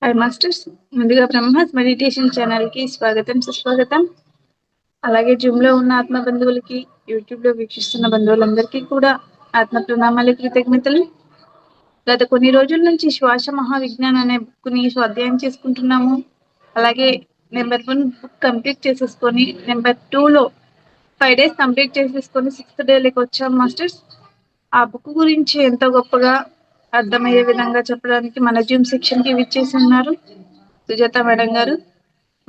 Hi masters, ముందుగా Brahma's meditation ఛానల్కి స్వాగతం సుస్వాగతం. అలాగే జూమ్లో ఉన్న ఆత్మ బంధువులకి, యూట్యూబ్లో వీక్షిస్తున్న బంధువులందరికీ కూడా ఆత్మ ప్రణామాలు, కృతజ్ఞతలు. గత కొన్ని రోజుల నుంచి శ్వాస మహావిజ్ఞాన్ అనే బుక్ని స్వాధ్యాయం చేసుకుంటున్నాము. అలాగే నెంబర్ 1 బుక్ కంప్లీట్ చేసేసుకొని నెంబర్ 2లో 5 days కంప్లీట్ చేసేసుకొని 6th డేలోకి వచ్చాం మాస్టర్స్. ఆ బుక్ గురించి ఎంతో గొప్పగా అర్థమయ్యే విధంగా చెప్పడానికి మన జూమ్ సెక్షన్కి విచ్చేసి ఉన్నారు సుజాత మేడం గారు.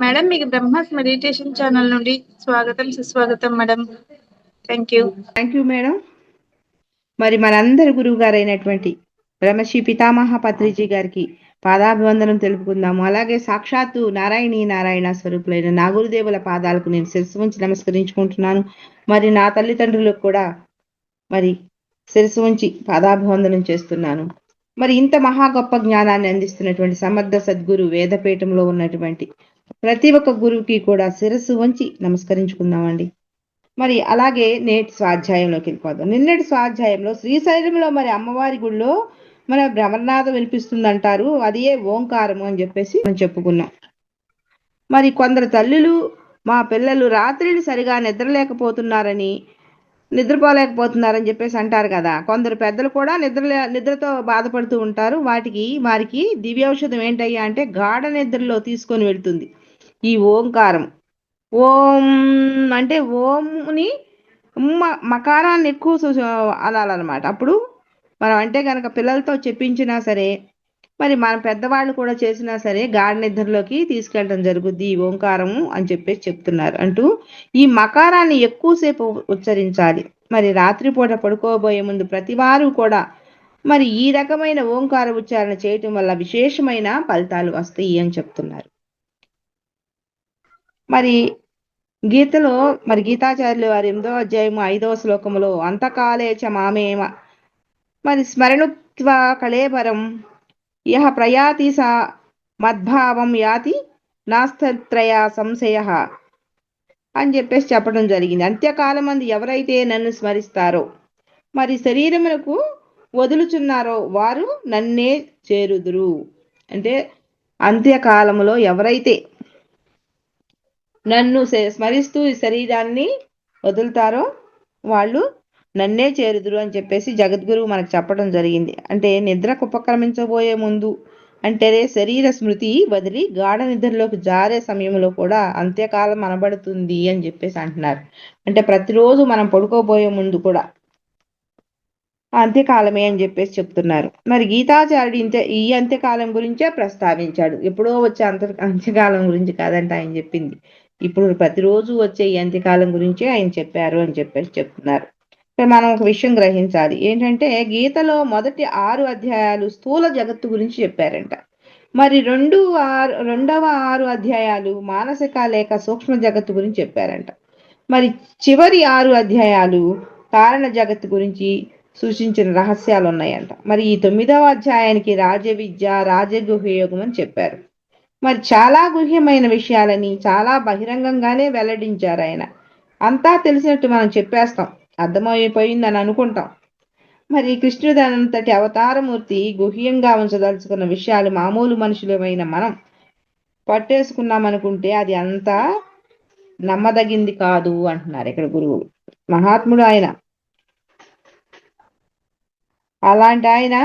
మేడం, మీకు బ్రహ్మాస్ మెడిటేషన్ ఛానల్ నుండి స్వాగతం సుస్వాగతం మేడం. Thank you madam. మరి మనందరి గురువు గారైనటువంటి బ్రహ్మశ్రీ పితామహ పత్రిజీ గారికి పాదాభివందనం తెలుపుకుందాము. అలాగే సాక్షాత్తు నారాయణ స్వరూపులైన నా గురుదేవుల పాదాలకు నేను శిరస్సు ఉంచి నమస్కరించుకుంటున్నాను. మరి నా తల్లిదండ్రులకు కూడా మరి శిరస్సు ఉంచి పాదాభివందనం చేస్తున్నాను. మరి ఇంత మహా గొప్ప జ్ఞానాన్ని అందిస్తున్నటువంటి సమర్థ సద్గురు వేదపీఠంలో ఉన్నటువంటి ప్రతి ఒక్క గురువుకి కూడా శిరస్సు వంచి నమస్కరించుకుందామండి. మరి అలాగే నేటి స్వాధ్యాయంలోకి వెళ్ళిపోదాం. నిన్నటి స్వాధ్యాయంలో శ్రీశైలంలో మరి అమ్మవారి గుడిలో మన భ్రమరనాథం వినిపిస్తుంది అంటారు, అది ఓంకారము అని చెప్పేసి మనం చెప్పుకున్నాం. మరి కొందరు తల్లులు మా పిల్లలు రాత్రిని సరిగా నిద్రపోలేకపోతున్నారని చెప్పేసి అంటారు కదా. కొందరు పెద్దలు కూడా నిద్రతో బాధపడుతూ ఉంటారు. వారికి దివ్యౌషధం ఏంటయ్యా అంటే గాఢ నిద్రలో తీసుకొని వెళ్తుంది ఈ ఓంకారం. ఓం అంటే ఓంని మకారాన్ని ఎక్కువ అనాలన్నమాట. అప్పుడు మనం అంటే కనుక పిల్లలతో చెప్పించినా సరే, మరి మన పెద్దవాళ్ళు కూడా చేసినా సరే గాఢ నిద్రలోకి తీసుకెళ్ళడం జరుగుద్ది ఈ ఓంకారము అని చెప్పేసి చెప్తున్నారు. అంటూ ఈ మకారాన్ని ఎక్కువసేపు ఉచ్చరించాలి. మరి రాత్రిపూట పడుకోబోయే ముందు ప్రతివారు కూడా మరి ఈ రకమైన ఓంకార ఉచ్చారణ చేయటం వల్ల విశేషమైన ఫలితాలు వస్తాయి అని చెప్తున్నారు. మరి గీతలో మరి గీతాచార్యులు వారి 8వ అధ్యాయము 5వ శ్లోకములో అంతకాలేచ మామేమ మరి స్మరణుత్వ కళేబరం యహ ప్రయాతి సా మద్భావం యాతి నాస్తత్రయ సంశయ అని చెప్పేసి చెప్పడం జరిగింది. అంత్యకాలం మంది ఎవరైతే నన్ను స్మరిస్తారో మరి శరీరమునకు వదులుచున్నారో వారు నన్నే చేరుదురు. అంటే అంత్యకాలములో ఎవరైతే నన్ను స్మరిస్తూ ఈ శరీరాన్ని వదులుతారో వాళ్ళు నన్నే చేరుదురు అని చెప్పేసి జగద్గురువు మనకు చెప్పడం జరిగింది. అంటే నిద్రకు ఉపక్రమించబోయే ముందు అంటే శరీర స్మృతి వదిలి గాఢ నిద్రలోకి జారే సమయంలో కూడా అంత్యకాలం అనబడుతుంది అని చెప్పేసి అంటున్నారు. అంటే ప్రతిరోజు మనం పడుకోబోయే ముందు కూడా అంత్యకాలమే అని చెప్పేసి చెప్తున్నారు. మరి గీతాచార్యుడు ఈ అంత్యకాలం గురించే ప్రస్తావించాడు. ఎప్పుడో వచ్చే అంత్యకాలం గురించి కాదంట ఆయన చెప్పింది. ఇప్పుడు ప్రతిరోజు వచ్చే ఈ అంత్యకాలం గురించే ఆయన చెప్పారు అని చెప్పేసి చెప్తున్నారు. మనం ఒక విషయం గ్రహించాలి. ఏంటంటే గీతలో మొదటి 6 అధ్యాయాలు స్థూల జగత్తు గురించి చెప్పారంట. మరి రెండవ 6 అధ్యాయాలు మానసిక లేక సూక్ష్మ జగత్తు గురించి చెప్పారంట. మరి చివరి 6 అధ్యాయాలు కారణ జగత్తు గురించి సూచించిన రహస్యాలు ఉన్నాయంట. మరి ఈ 9వ అధ్యాయానికి రాజవిద్య రాజగుహ్యయోగం అని చెప్పారు. మరి చాలా గుహ్యమైన విషయాలని చాలా బహిరంగంగానే వెల్లడించారు ఆయన. అంతా తెలిసినట్టు మనం చెప్పేస్తాం, అర్థమైపోయిందని అనుకుంటాం. మరి కృష్ణుడు అంతటి అవతారమూర్తి గుహ్యంగా ఉంచదలుచుకున్న విషయాలు మామూలు మనుషులమైన మనం పట్టేసుకున్నామనుకుంటే అది అంతా నమ్మదగింది కాదు అంటున్నారు ఇక్కడ గురువు. మహాత్ముడు ఆయన. అలాంటి ఆయన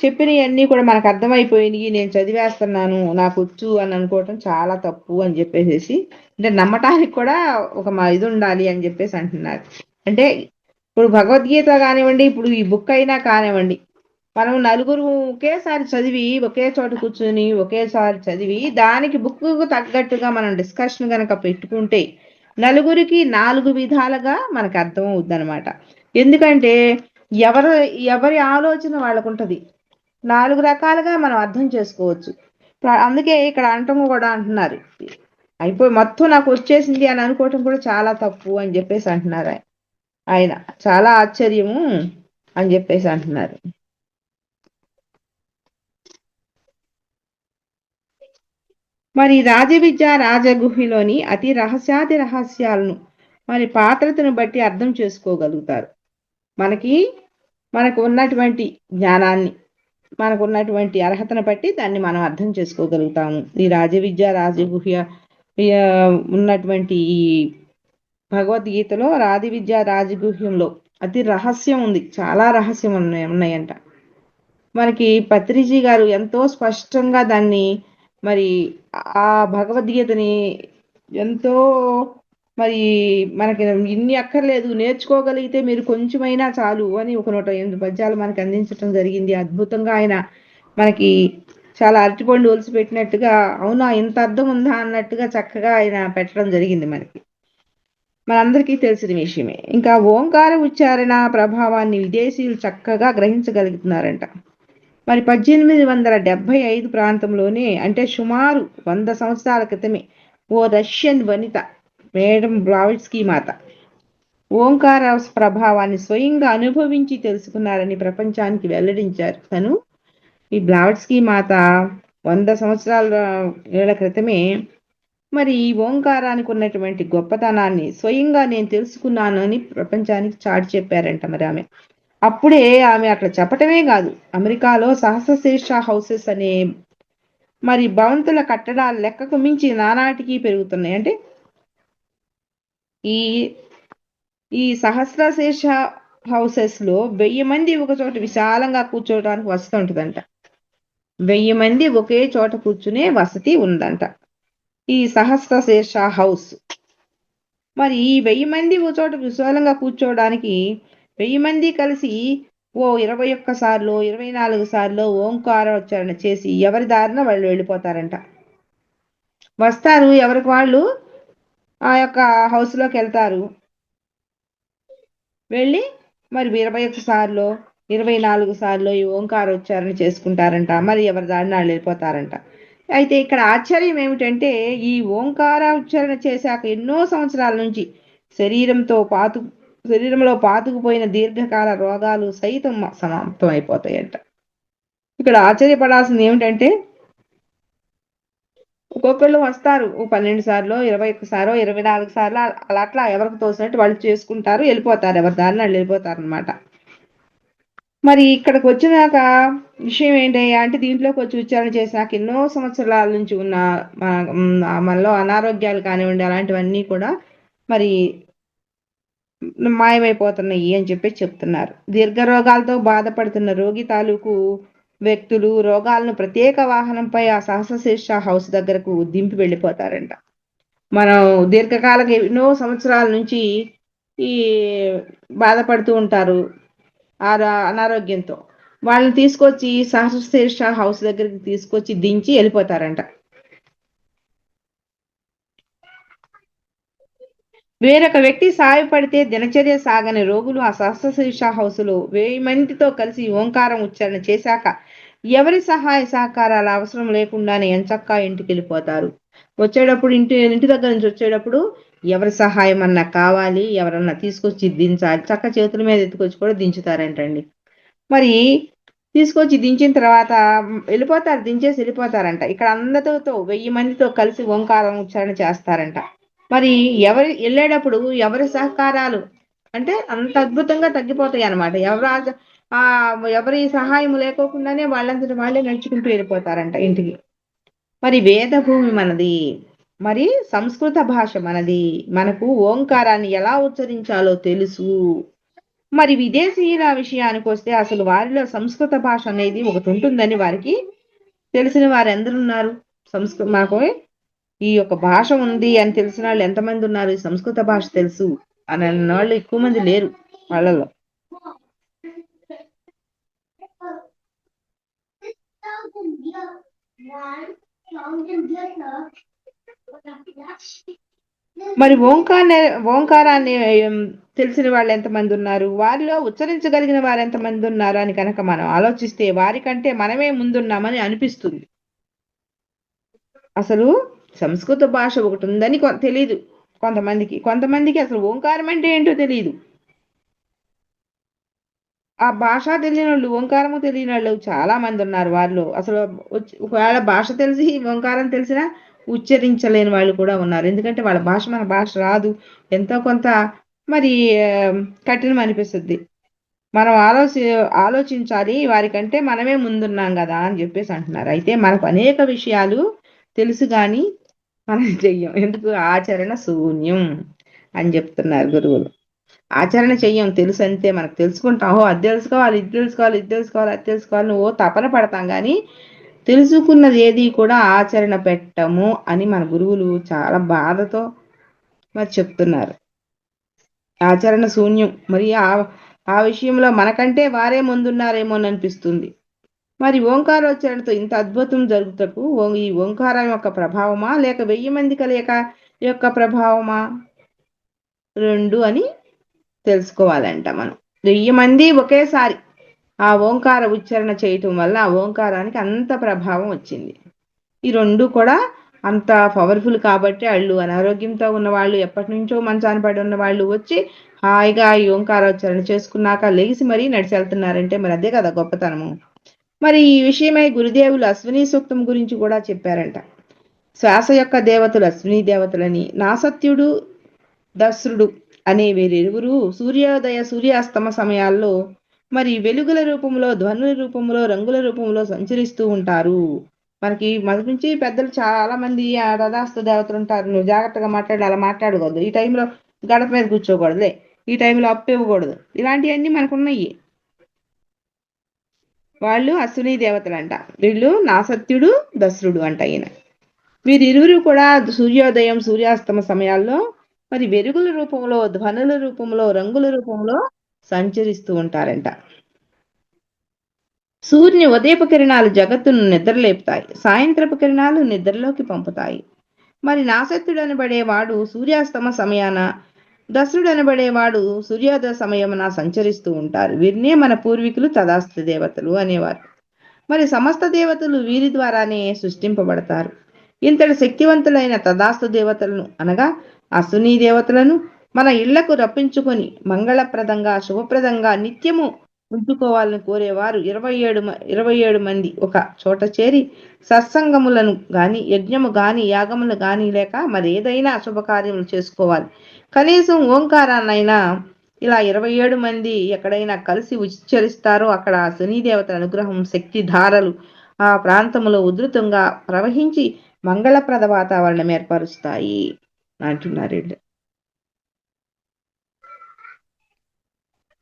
చెప్పినవన్నీ కూడా మనకు అర్థమైపోయినాయి, నేను చదివేస్తున్నాను, నాకు వచ్చు అని అనుకోవటం చాలా తప్పు అని చెప్పేసి, అంటే నమ్మటానికి కూడా ఒక ఇది ఉండాలి అని చెప్పేసి అంటున్నారు. అంటే ఇప్పుడు భగవద్గీత కానివ్వండి, ఇప్పుడు ఈ బుక్ అయినా కానివ్వండి, మనం నలుగురు ఒకేసారి చదివి ఒకే చోట కూర్చుని ఒకేసారి చదివి దానికి బుక్కు తగ్గట్టుగా మనం డిస్కషన్ కనుక పెట్టుకుంటే నలుగురికి 4 విధాలుగా మనకు అర్థం అవుద్ది అనమాట. ఎందుకంటే ఎవరి ఆలోచన వాళ్ళకు ఉంటుంది, 4 రకాలుగా మనం అర్థం చేసుకోవచ్చు. అందుకే ఇక్కడ అంటము కూడా అంటున్నారు, అయిపోయి మొత్తం నాకు వచ్చేసింది అని అనుకోవటం కూడా చాలా తప్పు అని చెప్పేసి అంటున్నారు ఆయన. చాలా ఆశ్చర్యము అని చెప్పేసి అంటున్నారు. మరి రాజవిద్య రాజగుహ్యలోని అతి రహస్యాతి రహస్యాలను మరి పాత్రతను బట్టి అర్థం చేసుకోగలుగుతారు. మనకు ఉన్నటువంటి జ్ఞానాన్ని మనకున్నటువంటి అర్హతను బట్టి దాన్ని మనం అర్థం చేసుకోగలుగుతాము. ఈ రాజవిద్య రాజగుహ్య ఉన్నటువంటి ఈ భగవద్గీతలో రాజవిద్య రాజగుహ్యంలో అతి రహస్యం ఉంది, చాలా రహస్యం ఉన్నాయంట. మనకి పత్రిజీ గారు ఎంతో స్పష్టంగా దాన్ని మరి ఆ భగవద్గీతని ఎంతో మరి మనకి ఇన్ని అక్కర్లేదు, నేర్చుకోగలిగితే మీరు కొంచెమైనా చాలు అని ఒక 108 పద్యాలు మనకి అందించడం జరిగింది. అద్భుతంగా ఆయన మనకి చాలా అరటిపండు ఒలిసి పెట్టినట్టుగా, అవునా ఇంత అర్థం ఉందా అన్నట్టుగా చక్కగా ఆయన పెట్టడం జరిగింది. మనందరికీ తెలిసిన విషయమే. ఇంకా ఓంకార ఉచ్చారణ ప్రభావాన్ని విదేశీయులు చక్కగా గ్రహించగలుగుతున్నారంట. మరి 1875 ప్రాంతంలోనే, అంటే సుమారు 100 సంవత్సరాల క్రితమే, ఓ రష్యన్ వనిత మేడం బ్లావట్స్కీ మాత ఓంకార ప్రభావాన్ని స్వయంగా అనుభవించి తెలుసుకున్నారని ప్రపంచానికి వెల్లడించారు. తను ఈ బ్లావట్స్కీ మాత 100 సంవత్సరాల ఏళ్ల క్రితమే మరి ఈ ఓంకారానికి ఉన్నటువంటి గొప్పతనాన్ని స్వయంగా నేను తెలుసుకున్నాను అని ప్రపంచానికి చాటి చెప్పారంట. మరి ఆమె అప్పుడే ఆమె అట్లా చెప్పటమే కాదు, అమెరికాలో సహస్రశీర్ష హౌసెస్ అనే మరి భవంతుల కట్టడాలు లెక్కకు మించి నానాటికి పెరుగుతున్నాయి. అంటే ఈ సహస్రశీర్ష హౌసెస్ లో 1000 మంది ఒక చోట విశాలంగా కూర్చోవడానికి వసతి ఉంటుందంట. 1000 మంది ఒకే చోట కూర్చునే వసతి ఉందంట ఈ సహస్రశీర్ష హౌస్. మరి ఈ 1000 మంది ఒక చోట విశాలంగా కూర్చోవడానికి 1000 మంది కలిసి ఓ 21 సార్లు 24 సార్లు ఓంకారోచ్చారణ చేసి ఎవరి దారిన వాళ్ళు వెళ్ళిపోతారంట. వస్తారు, ఎవరికి వాళ్ళు ఆ యొక్క హౌస్లోకి వెళ్తారు, వెళ్ళి మరి 21 సార్లు 24 సార్లు ఈ ఓంకారోచ్చారణ చేసుకుంటారంట. మరి ఎవరి దారిన వాళ్ళు వెళ్ళిపోతారంట. అయితే ఇక్కడ ఆశ్చర్యం ఏమిటంటే, ఈ ఓంకార ఉచ్చారణ చేశాక ఎన్నో సంవత్సరాల నుంచి శరీరంలో పాతుకుపోయిన దీర్ఘకాల రోగాలు సైతం సమాప్తం అయిపోతాయంట. ఇక్కడ ఆశ్చర్యపడాల్సింది ఏమిటంటే, ఒక్కొక్కళ్ళు వస్తారు 12 సార్లు 21 సార్లు 24 సార్లు అట్లా ఎవరికి తోసినట్టు వాళ్ళు చేసుకుంటారు, వెళ్ళిపోతారు, ఎవరి దారిన వాళ్ళు వెళ్ళిపోతారు అనమాట. మరి ఇక్కడికి వచ్చినాక విషయం ఏంటి అంటే, దీంట్లోకి వచ్చి ఉచ్చారణ చేసినాక ఎన్నో సంవత్సరాల నుంచి ఉన్న మనలో అనారోగ్యాలు కానివ్వండి అలాంటివన్నీ కూడా మరి మాయమైపోతున్నాయి అని చెప్పి చెప్తున్నారు. దీర్ఘ రోగాలతో బాధపడుతున్న రోగి తాలూకు వ్యక్తులు రోగాలను ప్రత్యేక వాహనంపై ఆ సహస్రశీర్ష హౌస్ దగ్గరకు దింపి వెళ్ళిపోతారంట. మనం దీర్ఘకాలం ఎన్నో సంవత్సరాల నుంచి ఈ బాధపడుతూ ఉంటారు అనారోగ్యంతో, వాళ్ళని తీసుకొచ్చి సహస్రశీర్ష హౌస్ దగ్గరికి తీసుకొచ్చి దించి వెళ్ళిపోతారంట. వేరొక వ్యక్తి సాయపడితే దినచర్య సాగని రోగులు ఆ సహస్రశీర్ష హౌస్లో 1000 మందితో కలిసి ఓంకారం ఉచ్చారణ చేశాక ఎవరి సహాయ సహకారాల అవసరం లేకుండానే ఎంచక్కా ఇంటికి వెళ్ళిపోతారు. వచ్చేటప్పుడు ఇంటి దగ్గర నుంచి వచ్చేటప్పుడు ఎవరి సహాయం అన్నా కావాలి, ఎవరన్నా తీసుకొచ్చి దించాలి, చక్క చేతుల మీద ఎత్తుకొచ్చి కూడా దించుతారంటండి. మరి తీసుకొచ్చి దించిన తర్వాత వెళ్ళిపోతారు, దించేసి వెళ్ళిపోతారంట. ఇక్కడ అందరితో 1000 మందితో కలిసి ఓంకారం ఉచ్చారణ చేస్తారంట. మరి వెళ్ళేటప్పుడు ఎవరి సహకారాలు అంటే అంత అద్భుతంగా తగ్గిపోతాయి అన్నమాట. ఎవరి సహాయం లేకోకుండానే వాళ్ళంతటి వాళ్ళే నడుచుకుంటూ వెళ్ళిపోతారంట ఇంటికి. మరి వేదభూమి మనది, మరి సంస్కృత భాష మనది, మనకు ఓంకారాన్ని ఎలా ఉచ్చరించాలో తెలుసు. మరి విదేశీయుల విషయానికి వస్తే అసలు వారిలో సంస్కృత భాష అనేది ఒకటి ఉంటుందని వారికి తెలిసిన వారు ఎందరున్నారు? మాకు ఈ యొక్క భాష ఉంది అని తెలిసిన వాళ్ళు ఎంతమంది ఉన్నారు? ఈ సంస్కృత భాష తెలుసు అని అన్న వాళ్ళు ఎక్కువ మంది లేరు వాళ్ళలో. మరి ఓంకారాన్ని తెలిసిన వాళ్ళు ఎంతమంది ఉన్నారు? వారిలో ఉచ్చరించగలిగిన వారు ఎంతమంది ఉన్నారు అని కనుక మనం ఆలోచిస్తే వారికంటే మనమే ముందున్నామని అనిపిస్తుంది. అసలు సంస్కృత భాష ఒకటి ఉందని తెలియదు కొంతమందికి అసలు ఓంకారం అంటే ఏంటో తెలియదు. ఆ భాష తెలియని వాళ్ళు, ఓంకారము తెలియని వాళ్ళు చాలా మంది ఉన్నారు. వాళ్ళు అసలు ఒకవేళ భాష తెలిసి ఓంకారం తెలిసినా ఉచ్చరించలేని వాళ్ళు కూడా ఉన్నారు. ఎందుకంటే వాళ్ళ భాష మన భాష రాదు, ఎంతో కొంత మరి కఠినం అనిపిస్తుంది. మనం ఆలోచించాలి, వారికంటే మనమే ముందున్నాం కదా అని చెప్పేసి అంటున్నారు. అయితే మనకు అనేక విషయాలు తెలుసు కానీ మనం చెయ్యం. ఎందుకు? ఆచరణ శూన్యం అని చెప్తున్నారు గురువులు. ఆచరణ చెయ్యం, తెలుసు అంతే. మనకు తెలుసుకుంటాం, ఓ అది తెలుసుకోవాలి, ఇది తెలుసుకోవాలి, ఇది తెలుసుకోవాలి, అది తెలుసుకోవాలి, నువ్వు తపన పడతాం కానీ తెలుసుకున్నది ఏది కూడా ఆచరణ పెట్టము అని మన గురువులు చాలా బాధతో మరి చెప్తున్నారు. ఆచరణ శూన్యం. మరి ఆ విషయంలో మనకంటే వారే ముందున్నారేమో అనిపిస్తుంది. మరి ఓంకారోచ్చారణతో ఇంత అద్భుతం జరుగుటకు ఈ ఓంకారం యొక్క ప్రభావమా లేక 1000 మంది కలయిక యొక్క ప్రభావమా? రెండు అని తెలుసుకోవాలంట మనం. 1000 మంది ఒకేసారి ఆ ఓంకార ఉచ్చారణ చేయటం వల్ల ఆ ఓంకారానికి అంత ప్రభావం వచ్చింది. ఈ రెండు కూడా అంత పవర్ఫుల్ కాబట్టి వాళ్ళు అనారోగ్యంతో ఉన్న వాళ్ళు, ఎప్పటి నుంచో మంచాన పడి ఉన్న వాళ్ళు వచ్చి హాయిగా ఈ ఓంకారోచ్చారణ చేసుకున్నాక లేచి మరీ నడిచి వెళ్తున్నారంటే మరి అదే కదా గొప్పతనము. మరి ఈ విషయమై గురుదేవులు అశ్విని సూక్తం గురించి కూడా చెప్పారంట. శ్వాస యొక్క దేవతలు అశ్విని దేవతలని, నాసత్యుడు దస్రుడు అనే వీరిరువురు సూర్యోదయ సూర్యాస్తమ సమయాల్లో మరి వెలుగుల రూపంలో, ధ్వనుల రూపంలో, రంగుల రూపంలో సంచరిస్తూ ఉంటారు. మనకి మొదటి నుంచి పెద్దలు చాలా మంది ఆ తదాస్తు దేవతలు ఉంటారు. నువ్వు జాగ్రత్తగా మాట్లాడి అలా మాట్లాడకూడదు, ఈ టైంలో గడప మీద కూర్చోకూడదులే, ఈ టైంలో అప్పు ఇవ్వకూడదు, ఇలాంటివన్నీ మనకున్నాయి. వాళ్ళు అశ్విని దేవతలంట. వీళ్ళు నాసత్యుడు దస్రుడు అంట. ఈయన వీరిరువురు కూడా సూర్యోదయం సూర్యాస్తమ సమయాల్లో మరి వెలుగుల రూపంలో, ధ్వనుల రూపంలో, రంగుల రూపంలో సంచరిస్తూ ఉంటారంట. సూర్యుని ఉదయపు కిరణాలు జగత్తును నిద్రలేపుతాయి, సాయంత్రపు కిరణాలు నిద్రలోకి పంపుతాయి. మరి నాసత్యుడు అనబడేవాడు సూర్యాస్తమ సమయాన, దస్రుడు అనబడేవాడు సూర్యోదయ సమయమున సంచరిస్తూ ఉంటారు. వీరినే మన పూర్వీకులు తదాస్తు దేవతలు అనేవారు. మరి సమస్త దేవతలు వీరి ద్వారానే సృష్టింపబడతారు. ఇంతటి శక్తివంతులైన తదాస్తు దేవతలను అనగా అశ్విని దేవతలను మన ఇళ్లకు రప్పించుకొని మంగళప్రదంగా, శుభప్రదంగా నిత్యము ఉంచుకోవాలని కోరేవారు 27 మంది ఒక చోట చేరి సత్సంగములను గాని, యజ్ఞము గాని, యాగములు గాని లేక మరి ఏదైనా శుభకార్యములు చేసుకోవాలి. కనీసం ఓంకారాన్నైనా ఇలా 27 మంది ఎక్కడైనా కలిసి ఉచ్చరిస్తారో అక్కడ శని దేవతల అనుగ్రహం, శక్తి ధారలు ఆ ప్రాంతంలో ఉధృతంగా ప్రవహించి మంగళప్రద వాతావరణం ఏర్పరుస్తాయి అంటున్నారు వీళ్ళు.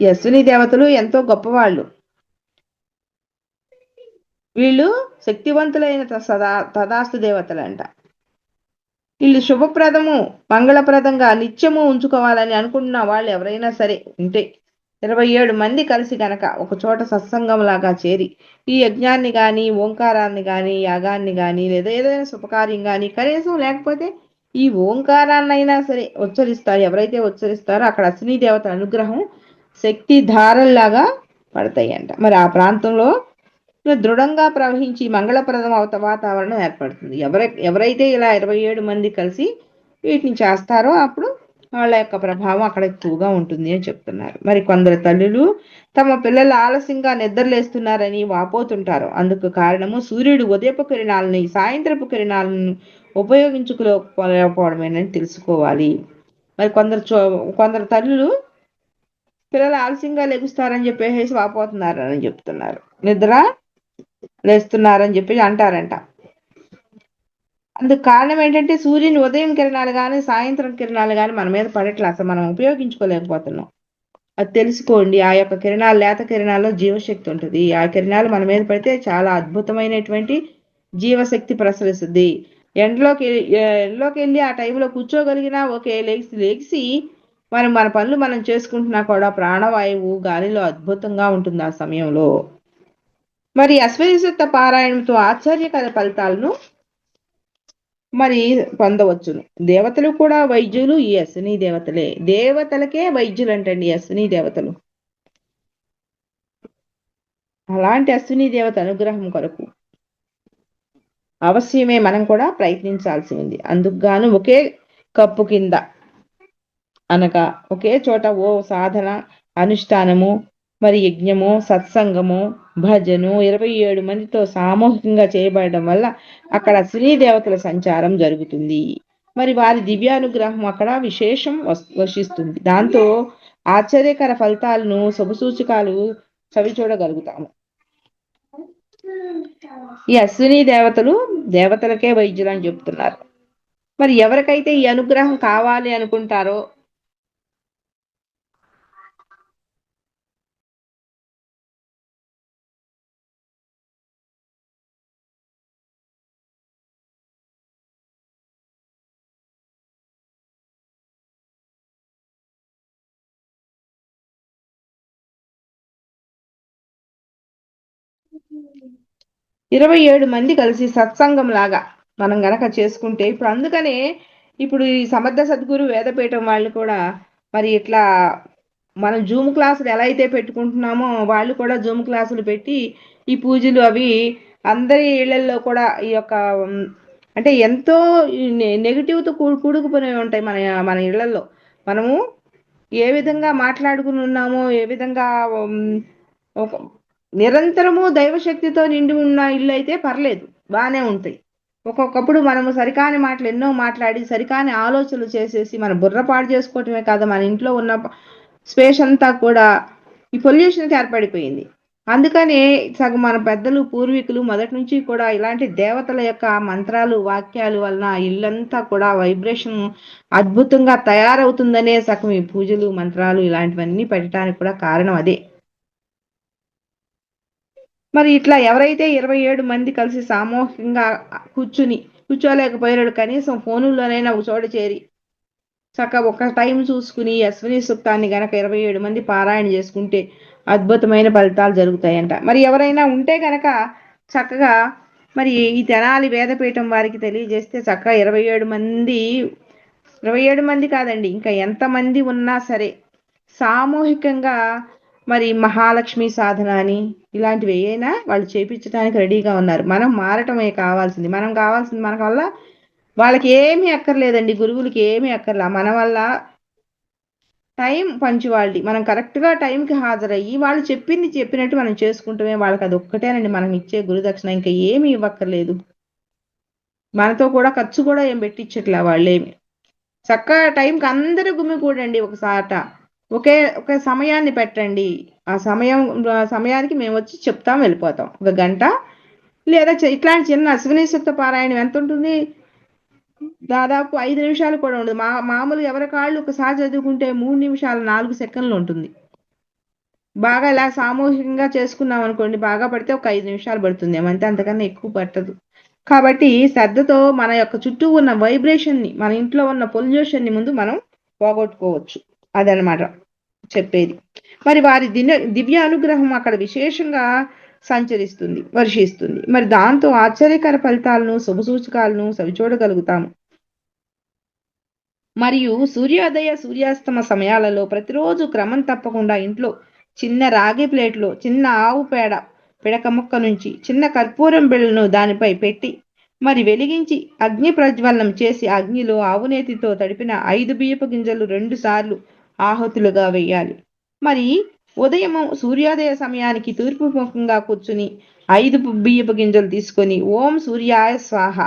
ఈ అశ్విని దేవతలు ఎంతో గొప్పవాళ్ళు. వీళ్ళు శక్తివంతులైన తదాస్తు దేవతలంట. వీళ్ళు శుభప్రదము, మంగళప్రదంగా నిత్యము ఉంచుకోవాలని అనుకుంటున్న వాళ్ళు ఎవరైనా సరే ఉంటే 27 మంది కలిసి గనక ఒక చోట సత్సంగం లాగా చేరి ఈ యజ్ఞాన్ని గాని, ఓంకారాన్ని గాని, యాగాన్ని గాని లేదా ఏదైనా శుభకార్యం గాని, కనీసం లేకపోతే ఈ ఓంకారాన్నైనా సరే ఉచ్చరిస్తారు. ఎవరైతే ఉచ్చరిస్తారో అక్కడ అశ్విని దేవత అనుగ్రహం శక్తి ధారల్లాగా పడతాయంట. మరి ఆ ప్రాంతంలో దృఢంగా ప్రవహించి మంగళప్రదం వాతావరణం ఏర్పడుతుంది. ఎవరైతే ఇలా 27 మంది కలిసి వీటిని చేస్తారో అప్పుడు వాళ్ళ యొక్క ప్రభావం అక్కడ ఎక్కువగా ఉంటుంది అని చెప్తున్నారు. మరి కొందరు తల్లులు తమ పిల్లలు ఆలస్యంగా నిద్రలేస్తున్నారని వాపోతుంటారు. అందుకు కారణము సూర్యుడు ఉదయపు కిరణాలని, సాయంత్రపు కిరణాలను ఉపయోగించుకోలేకపోవడమేనని తెలుసుకోవాలి. మరి కొందరు తల్లులు పిల్లలు ఆలస్యంగా లెగుస్తారని చెప్పేసి వాపోతున్నారు అని చెప్తున్నారు. నిద్ర లేస్తున్నారని చెప్పి అంటారంట. అందుకు కారణం ఏంటంటే సూర్యుని ఉదయం కిరణాలు కానీ, సాయంత్రం కిరణాలు కానీ మన మీద పడట్లే, అసలు మనం ఉపయోగించుకోలేకపోతున్నాం. అది తెలుసుకోండి. ఆ యొక్క కిరణాలు, లేత కిరణాల్లో జీవశక్తి ఉంటుంది. ఆ కిరణాలు మన మీద పడితే చాలా అద్భుతమైనటువంటి జీవశక్తి ప్రసరిస్తుంది. ఎండలోకి వెళ్ళి ఆ టైంలో కూర్చోగలిగినా ఓకే, లేచి మన పనులు మనం చేసుకుంటున్నా కూడా ప్రాణవాయువు గాలిలో అద్భుతంగా ఉంటుంది ఆ సమయంలో. మరి అశ్విని సూక్త పారాయణంతో ఆశ్చర్యకర ఫలితాలను మరి పొందవచ్చును. దేవతలు కూడా వైద్యులు ఈ అశ్విని దేవతలే. దేవతలకే వైద్యులు అంటండి అశ్విని దేవతలు. అలాంటి అశ్విని దేవత అనుగ్రహం కొరకు అవశ్యమే మనం కూడా ప్రయత్నించాల్సి ఉంది. అందుకు గాను ఒకే కప్పు కింద అనగా ఒకే చోట ఓ సాధన, అనుష్ఠానము, మరి యజ్ఞము, సత్సంగము, భజను 27 మందితో సామూహికంగా చేయబడడం వల్ల అక్కడ అశ్విని దేవతల సంచారం జరుగుతుంది. మరి వారి దివ్యానుగ్రహం అక్కడ విశేషం వశిస్తుంది. దాంతో ఆశ్చర్యకర ఫలితాలను శుభసూచకాలు చవి చూడగలుగుతాము. ఈ అశ్విని దేవతలు దేవతలకే వైద్యులు అని చెప్తున్నారు. మరి ఎవరికైతే ఈ అనుగ్రహం కావాలి అనుకుంటారో ఇరవై 27 మంది కలిసి సత్సంగం లాగా మనం గనక చేసుకుంటే ఇప్పుడు అందుకనే ఇప్పుడు ఈ సమర్థ సద్గురు వేదపీఠం వాళ్ళు కూడా మరి ఇట్లా మనం జూమ్ క్లాసులు ఎలా అయితే పెట్టుకుంటున్నామో వాళ్ళు కూడా జూమ్ క్లాసులు పెట్టి ఈ పూజలు అవి అందరి ఇళ్లలో కూడా ఈ యొక్క అంటే ఎంతో నెగిటివ్తో కూడుకుపోయి ఉంటాయి మన మన ఇళ్లలో. మనము ఏ విధంగా మాట్లాడుకుని ఉన్నామో ఏ విధంగా ఒక నిరంతరము దైవశక్తితో నిండి ఉన్న ఇల్లు అయితే పర్లేదు, బాగానే ఉంటాయి. ఒక్కొక్కప్పుడు మనము సరికాని మాటలు ఎన్నో మాట్లాడి సరికాని ఆలోచనలు చేసేసి మన బుర్ర పాడు చేసుకోవటమే కాదు, మన ఇంట్లో ఉన్న స్పేస్ అంతా కూడా ఈ పొల్యూషన్కి ఏర్పడిపోయింది. అందుకనే సగం మన పెద్దలు పూర్వీకులు మొదటి నుంచి కూడా ఇలాంటి దేవతల యొక్క మంత్రాలు వాక్యాలు వలన ఇల్లంతా కూడా వైబ్రేషన్ అద్భుతంగా తయారవుతుందనే సగం ఈ పూజలు మంత్రాలు ఇలాంటివన్నీ పెట్టడానికి కూడా కారణం అదే. మరి ఇట్లా ఎవరైతే 27 మంది కలిసి సామూహికంగా కూర్చోలేకపోయాడు కనీసం ఫోనుల్లోనైనా ఒక చోట చేరి చక్కగా ఒక టైం చూసుకుని అశ్విని సూక్తాన్ని గనక 27 మంది పారాయణ చేసుకుంటే అద్భుతమైన ఫలితాలు జరుగుతాయంట. మరి ఎవరైనా ఉంటే గనక చక్కగా మరి ఈ తెనాలి వేదపీఠం వారికి తెలియజేస్తే చక్కగా 27 మంది కాదండి, ఇంకా ఎంతమంది ఉన్నా సరే సామూహికంగా మరి మహాలక్ష్మి సాధన అని ఇలాంటివి ఏమైనా వాళ్ళు చేపించడానికి రెడీగా ఉన్నారు. మనం మారటమే కావాల్సింది. మన వల్ల వాళ్ళకి ఏమీ అక్కర్లేదండి, గురువులకి ఏమీ అక్కర్లా. మన వల్ల టైం పంచువాలిటీ, మనం కరెక్ట్గా టైంకి హాజరయ్యి వాళ్ళు చెప్పినట్టు మనం చేసుకుంటామే, వాళ్ళకి అది ఒక్కటేనండి మనం ఇచ్చే గురుదక్షిణ. ఇంకా ఏమీ ఇవ్వక్కర్లేదు, మనతో కూడా ఖర్చు కూడా ఏం పెట్టించట్లా వాళ్ళేమి. చక్కగా టైంకి అందరూ గుమికూడండి ఒకసాట, ఒకే సమయాన్ని పెట్టండి. ఆ సమయానికి మేము వచ్చి చెప్తాం, వెళ్ళిపోతాం. ఒక గంట లేదా ఇట్లాంటి చిన్న అశ్విని సూక్త పారాయణం ఎంత ఉంటుంది, దాదాపు 5 నిమిషాలు కూడా ఉండదు. మామూలు ఎవరి కాళ్ళు ఒకసారి చదువుకుంటే 3 నిమిషాలు 4 సెకండ్లు ఉంటుంది. బాగా ఇలా సామూహికంగా చేసుకున్నాం అనుకోండి, బాగా పడితే ఒక 5 నిమిషాలు పడుతుంది, ఏమంటే అంతకన్నా ఎక్కువ పట్టదు. కాబట్టి శ్రద్ధతో మన యొక్క చుట్టూ ఉన్న వైబ్రేషన్ని, మన ఇంట్లో ఉన్న పొల్యూషన్ని ముందు మనం పోగొట్టుకోవచ్చు. అదనమాట చెప్పేది. మరి వారి దివ్య అనుగ్రహం అక్కడ విశేషంగా సంచరిస్తుంది, వర్షిస్తుంది. మరి దాంతో ఆశ్చర్యకర ఫలితాలను శుభసూచకాలను సవిచూడగలుగుతాము. మరియు సూర్యోదయ సూర్యాస్తమ సమయాలలో ప్రతిరోజు క్రమం తప్పకుండా ఇంట్లో చిన్న రాగి ప్లేట్లో చిన్న ఆవు పేడ పిడక ముక్క నుంచి చిన్న కర్పూరం బిళ్ళను దానిపై పెట్టి మరి వెలిగించి అగ్ని ప్రజ్వలనం చేసి అగ్నిలో ఆవునేతితో తడిపిన 5 బియ్యపు గింజలు 2 సార్లు ఆహుతులుగా వేయాలి. మరి ఉదయము సూర్యోదయ సమయానికి తూర్పు ముఖంగా కూర్చుని 5 బియ్యపు గింజలు తీసుకొని ఓం సూర్యాయ స్వాహ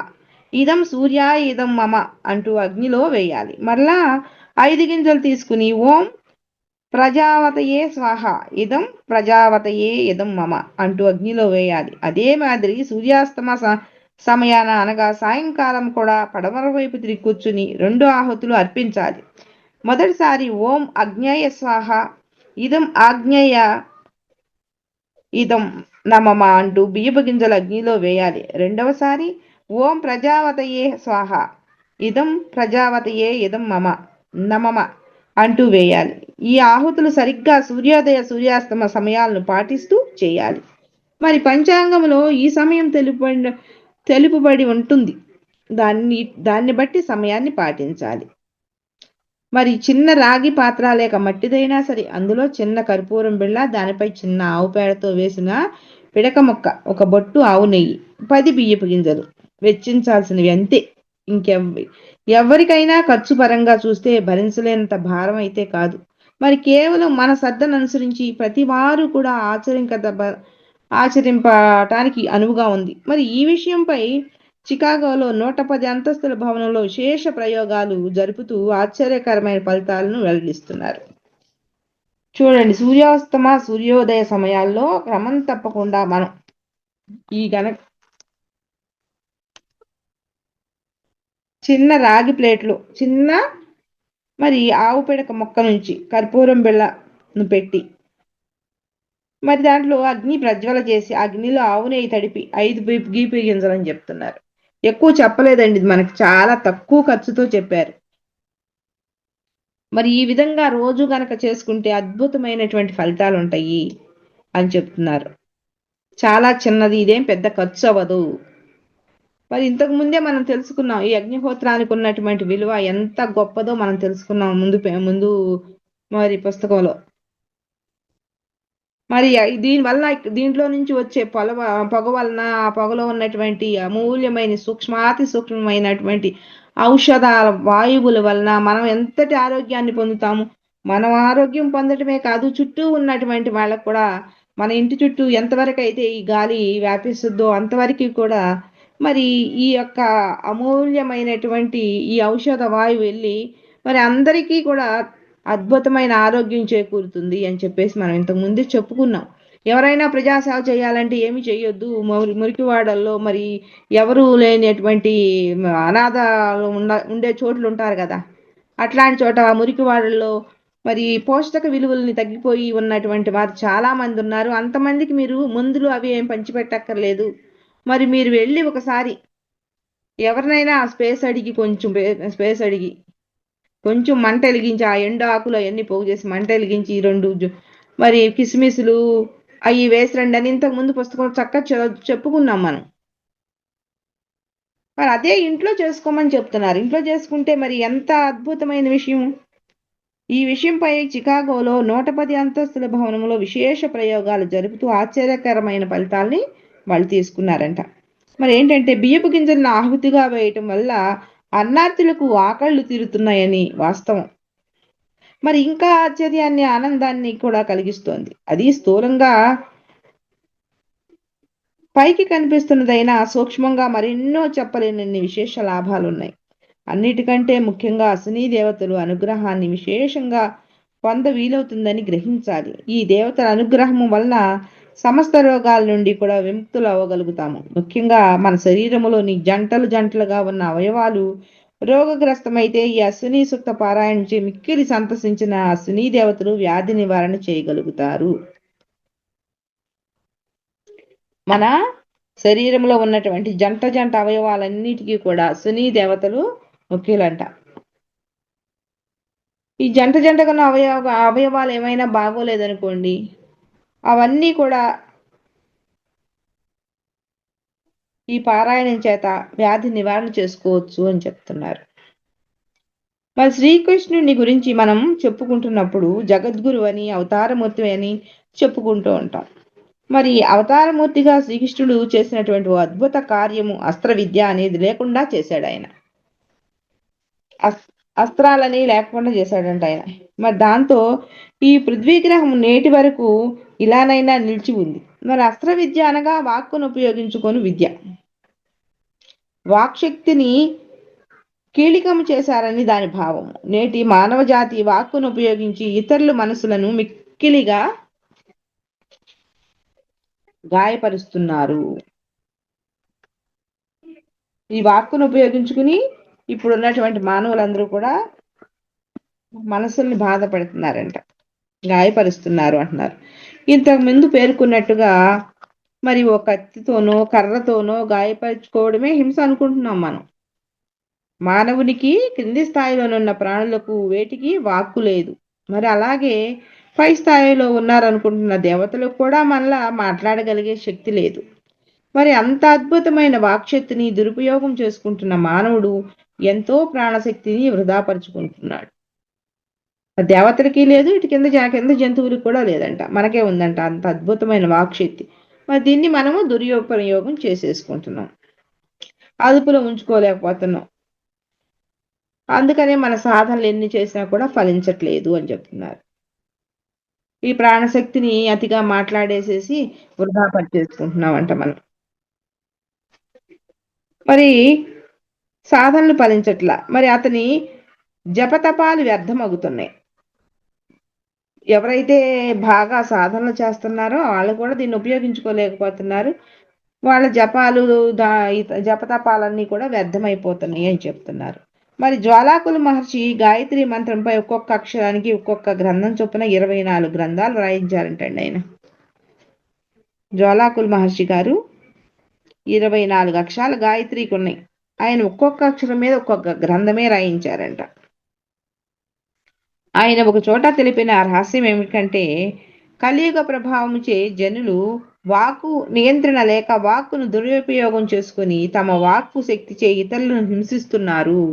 ఇదం సూర్యాయ ఇదం మమ అంటూ అగ్నిలో వేయాలి. మరలా 5 గింజలు తీసుకుని ఓం ప్రజావతయే స్వాహ ఇదం ప్రజావతయే ఇదం మమ అంటూ అగ్నిలో వేయాలి. అదే మాదిరి సూర్యాస్తమ సమయాన అనగా సాయంకాలం కూడా పడమర వైపు తిరిగి కూర్చుని 2 ఆహుతులు అర్పించాలి. మొదటిసారి ఓం అగ్నేయ స్వాహ ఇదం ఆగ్నేయ ఇదం నమమ అంటూ బియ్యపు గింజలు అగ్నిలో వేయాలి. రెండవసారి ఓం ప్రజావతయే స్వాహ ఇదం ప్రజావతయే ఇదం మమ నమమ అంటూ వేయాలి. ఈ ఆహుతులు సరిగ్గా సూర్యోదయ సూర్యాస్తమ సమయాలను పాటిస్తూ చేయాలి. మరి పంచాంగంలో ఈ సమయం తెలుపబడి ఉంటుంది, దాన్ని బట్టి సమయాన్ని పాటించాలి. మరి చిన్న రాగి పాత్ర లేక మట్టిదైనా సరే అందులో చిన్న కర్పూరం బిళ్ళ, దానిపై చిన్న ఆవు పేడతో వేసిన పిడక మొక్క, ఒక బొట్టు ఆవు నెయ్యి, 10 బియ్యపు గింజలు వెచ్చించాల్సినవి అంతే. ఎవరికైనా ఖర్చు పరంగా చూస్తే భరించలేనంత భారం అయితే కాదు. మరి కేవలం మన శ్రద్ధను అనుసరించి ప్రతి వారు కూడా ఆచరింపటానికి అనువుగా ఉంది. మరి ఈ విషయంపై చికాగోలో 110 అంతస్తుల భవనంలో విశేష ప్రయోగాలు జరుపుతూ ఆశ్చర్యకరమైన ఫలితాలను వెల్లడిస్తున్నారు. చూడండి, సూర్యోదయ సమయాల్లో క్రమం తప్పకుండా మనం ఈ గనక చిన్న రాగి ప్లేట్లు మరి ఆవు పిడక మొక్క నుంచి కర్పూరం బిళ్ళను పెట్టి మరి దాంట్లో అగ్ని ప్రజ్వల చేసి అగ్నిలో ఆవు నెయ్యి తడిపి 5 గీపి గింజలని చెప్తున్నారు. ఎక్కువ చెప్పలేదండి, ఇది మనకి చాలా తక్కువ ఖర్చుతో చెప్పారు. మరి ఈ విధంగా రోజు గనక చేసుకుంటే అద్భుతమైనటువంటి ఫలితాలు ఉంటాయి అని చెప్తున్నారు. చాలా చిన్నది, ఇదేం పెద్ద ఖర్చు అవ్వదు. మరి ఇంతకు ముందే మనం తెలుసుకున్నాం ఈ అగ్నిహోత్రానికి ఉన్నటువంటి విలువ ఎంత గొప్పదో మనం తెలుసుకున్నాం ముందు మరి పుస్తకంలో. మరి దీంట్లో నుంచి వచ్చే పొగ వలన ఆ పొగలో ఉన్నటువంటి అమూల్యమైన సూక్ష్మాతి సూక్ష్మమైనటువంటి ఔషధ వాయువుల వలన మనం ఎంతటి ఆరోగ్యాన్ని పొందుతాము. మనం ఆరోగ్యం పొందటమే కాదు, చుట్టూ ఉన్నటువంటి వాళ్ళకు కూడా, మన ఇంటి చుట్టూ ఎంతవరకు అయితే ఈ గాలి వ్యాపిస్తుందో అంతవరకు కూడా మరి ఈ యొక్క అమూల్యమైనటువంటి ఈ ఔషధ వాయువు వెళ్ళి మరి అందరికీ కూడా అద్భుతమైన ఆరోగ్యం చేకూరుతుంది అని చెప్పేసి మనం ఇంతకు ముందే చెప్పుకున్నాం. ఎవరైనా ప్రజాసేవ చేయాలంటే ఏమి చేయొద్దు, మురికివాడల్లో మరి ఎవరు లేనటువంటి అనాథలు ఉండే చోట్లు ఉంటారు కదా, అట్లాంటి చోట మురికివాడల్లో మరి పోషక విలువల్ని తగ్గిపోయి ఉన్నటువంటి వారు చాలా మంది ఉన్నారు. అంతమందికి మీరు మందులు అవి ఏం పంచిపెట్టక్కర్లేదు. మరి మీరు వెళ్ళి ఒకసారి ఎవరినైనా స్పేస్ అడిగి కొంచెం మంట వెలిగించి ఆ ఎండు ఆకులు అవన్నీ పోగు చేసి మంట వెలిగించి 2 మరి కిస్మిస్లు అవి వేసిరండి అని ఇంతకు ముందు పుస్తకం చక్కగా చెప్పుకున్నాం మనం. మరి అదే ఇంట్లో చేసుకోమని చెప్తున్నారు. ఇంట్లో చేసుకుంటే మరి ఎంత అద్భుతమైన విషయం. ఈ విషయంపై చికాగోలో 110 అంతస్తుల భవనంలో విశేష ప్రయోగాలు జరుపుతూ ఆశ్చర్యకరమైన ఫలితాల్ని వాళ్ళు తీసుకున్నారంట. మరి ఏంటంటే బియ్యపు గింజలను ఆహుతిగా వేయటం వల్ల అన్నార్థులకు ఆకళ్ళు తీరుతున్నాయని వాస్తవం. మరి ఇంకా ఆశ్చర్యాన్ని ఆనందాన్ని కూడా కలిగిస్తోంది. అది స్థూలంగా పైకి కనిపిస్తున్నదైనా సూక్ష్మంగా మరెన్నో చెప్పలేనన్ని విశేష లాభాలున్నాయి. అన్నిటికంటే ముఖ్యంగా అశ్వినీ దేవతలు అనుగ్రహాన్ని విశేషంగా పొంద వీలవుతుందని గ్రహించాలి. ఈ దేవతల అనుగ్రహం వలన సమస్త రోగాల నుండి కూడా విముక్తులు అవ్వగలుగుతాము. ముఖ్యంగా మన శరీరంలోని జంటలుగా ఉన్న అవయవాలు రోగగ్రస్తమైతే ఈ అశ్విని సూక్త పారాయణించి మిక్కిలి సంతసించిన అశ్వినీ దేవతలు వ్యాధి నివారణ చేయగలుగుతారు. మన శరీరంలో ఉన్నటువంటి జంట అవయవాలన్నిటికీ కూడా అశ్విని దేవతలు ముఖ్యులంట. ఈ జంటగా ఉన్న అవయవాలు ఏమైనా బాగోలేదనుకోండి, అవన్నీ కూడా ఈ పారాయణం చేత వ్యాధి నివారణ చేసుకోవచ్చు అని చెప్తున్నారు. మరి శ్రీకృష్ణుని గురించి మనం చెప్పుకుంటున్నప్పుడు జగద్గురు అని అవతారమూర్తి అని చెప్పుకుంటూ ఉంటాం. మరి అవతారమూర్తిగా శ్రీకృష్ణుడు చేసినటువంటి అద్భుత కార్యము అస్త్ర విద్య అనేది లేకుండా చేశాడు ఆయన. అస్త్రాలని లేకుండా చేశాడంట ఆయన. మరి దాంతో ఈ పృథ్వీగ్రహం నేటి వరకు ఇలానైనా నిలిచి ఉంది. మరి అస్త్ర విద్య అనగా వాక్కును ఉపయోగించుకొని విద్య. వాక్శక్తిని కీలికము చేశారని దాని భావం. నేటి మానవ జాతి వాక్కును ఉపయోగించి ఇతరుల మనసులను మిక్కిలిగా గాయపరుస్తున్నారు. ఈ వాక్కును ఉపయోగించుకుని ఇప్పుడు ఉన్నటువంటి మానవులందరూ కూడా మనసుల్ని బాధపడుతున్నారంట, గాయపరుస్తున్నారు అంటున్నారు. ఇంతకు ముందు పేర్కొన్నట్టుగా మరి ఓ కత్తితోనో కర్రతోనో గాయపరుచుకోవడమే హింస అనుకుంటున్నాం మనం. మానవునికి క్రింది స్థాయిలోనున్న ప్రాణులకు వేటికి వాక్కు లేదు. మరి అలాగే పై స్థాయిలో ఉన్నారనుకుంటున్న దేవతలకు కూడా మనలా మాట్లాడగలిగే శక్తి లేదు. మరి అంత అద్భుతమైన వాక్శక్తిని దురుపయోగం చేసుకుంటున్న మానవుడు ఎంతో ప్రాణశక్తిని వృధాపరుచుకుంటున్నాడు. దేవతలకి లేదు, ఇటు కింద జంతువులకు కూడా లేదంట, మనకే ఉందంట అంత అద్భుతమైన వాక్శక్తి. మరి దీన్ని మనము దుర్యోపయోగం చేసేసుకుంటున్నాం, అదుపులో ఉంచుకోలేకపోతున్నాం. అందుకనే మన సాధనలు ఎన్ని చేసినా కూడా ఫలించట్లేదు అని చెప్తున్నారు. ఈ ప్రాణశక్తిని అతిగా మాట్లాడేసేసి వృధా పనిచేసుకుంటున్నామంట మనం. మరి సాధనలు ఫలించట్లా. మరి అతని జపతపాలు వ్యర్థమవుతున్నాయి. ఎవరైతే బాగా సాధనలు చేస్తున్నారో వాళ్ళు కూడా దీన్ని ఉపయోగించుకోలేకపోతున్నారు. వాళ్ళ జపాలు జపతపాలన్నీ కూడా వ్యర్థమైపోతున్నాయి అని చెప్తున్నారు. మరి జ్వాలాకుల మహర్షి గాయత్రి మంత్రంపై ఒక్కొక్క అక్షరానికి ఒక్కొక్క గ్రంథం చొప్పున 24 గ్రంథాలు రాయించారంటండి ఆయన. జ్వాలాకుల మహర్షి గారు 24 అక్షరాలు గాయత్రికి ఉన్నాయి. ఆయన ఒక్కొక్క అక్షరం మీద ఒక్కొక్క గ్రంథమే రాయించారంట. ఆయన ఒక చోట తెలిపిన రహస్యం ఏమిటంటే, కలియుగ ప్రభావంచే జనులు వాక్కు నియంత్రణ లేక వాక్కును దురుపయోగం చేసుకుని తమ వాక్కు శక్తిచే ఇతరులను హింసిస్తున్నారు.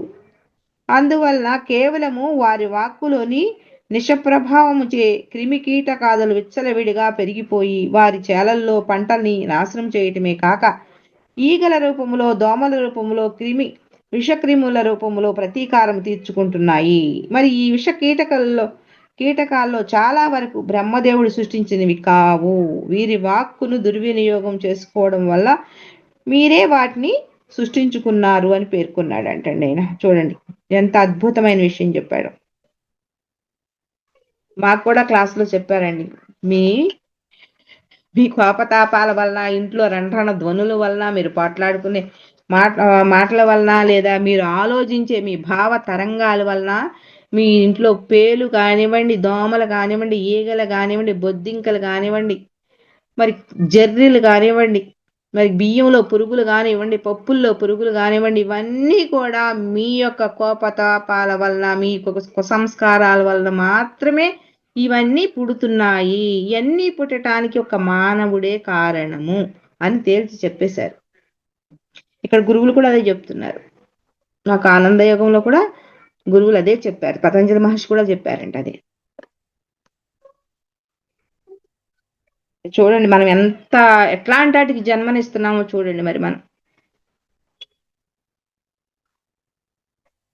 అందువలన కేవలము వారి వాక్కులోని నిషప్రభావముచే క్రిమి కీటకాదులు విచ్చలవిడిగా పెరిగిపోయి వారి చేలల్లో పంటల్ని నాశనం చేయటమే కాక ఈగల రూపంలో, దోమల రూపంలో, విషక్రిముల రూపంలో ప్రతీకారం తీర్చుకుంటున్నాయి. మరి ఈ విష కీటకాల్లో చాలా వరకు బ్రహ్మదేవుడు సృష్టించినవి కావు. వీరి వాక్కును దుర్వినియోగం చేసుకోవడం వల్ల మీరే వాటిని సృష్టించుకున్నారు అని పేర్కొన్నాడంటండి ఆయన. చూడండి ఎంత అద్భుతమైన విషయం చెప్పాడు. మాకు కూడా క్లాసులో చెప్పారండి, మీ కోపతాపాల వలన, ఇంట్లో రంధ్రణ ధ్వనుల వలన, మీరు పాటలాడుకునే మాటల వలన, లేదా మీరు ఆలోచించే మీ భావ తరంగాల వలన మీ ఇంట్లో పేలు కానివ్వండి, దోమలు కానివ్వండి, ఈగలు కానివ్వండి, బొద్దింకలు కానివ్వండి, మరి జర్రీలు కానివ్వండి, మరి బియ్యంలో పురుగులు కానివ్వండి, పప్పుల్లో పురుగులు కానివ్వండి, ఇవన్నీ కూడా మీ యొక్క కోపతాపాల వలన, మీ కుసంస్కారాల వలన మాత్రమే ఇవన్నీ పుడుతున్నాయి. ఇవన్నీ పుట్టడానికి ఒక మానవుడే కారణము అని తేల్చి చెప్పేశారు. ఇక్కడ గురువులు కూడా అదే చెప్తున్నారు. నాకు ఆనందయోగంలో కూడా గురువులు అదే చెప్పారు. పతంజలి మహర్షి కూడా చెప్పారంట అదే. చూడండి మనం ఎట్లాంటి వాటికి జన్మనిస్తున్నామో చూడండి. మరి మనం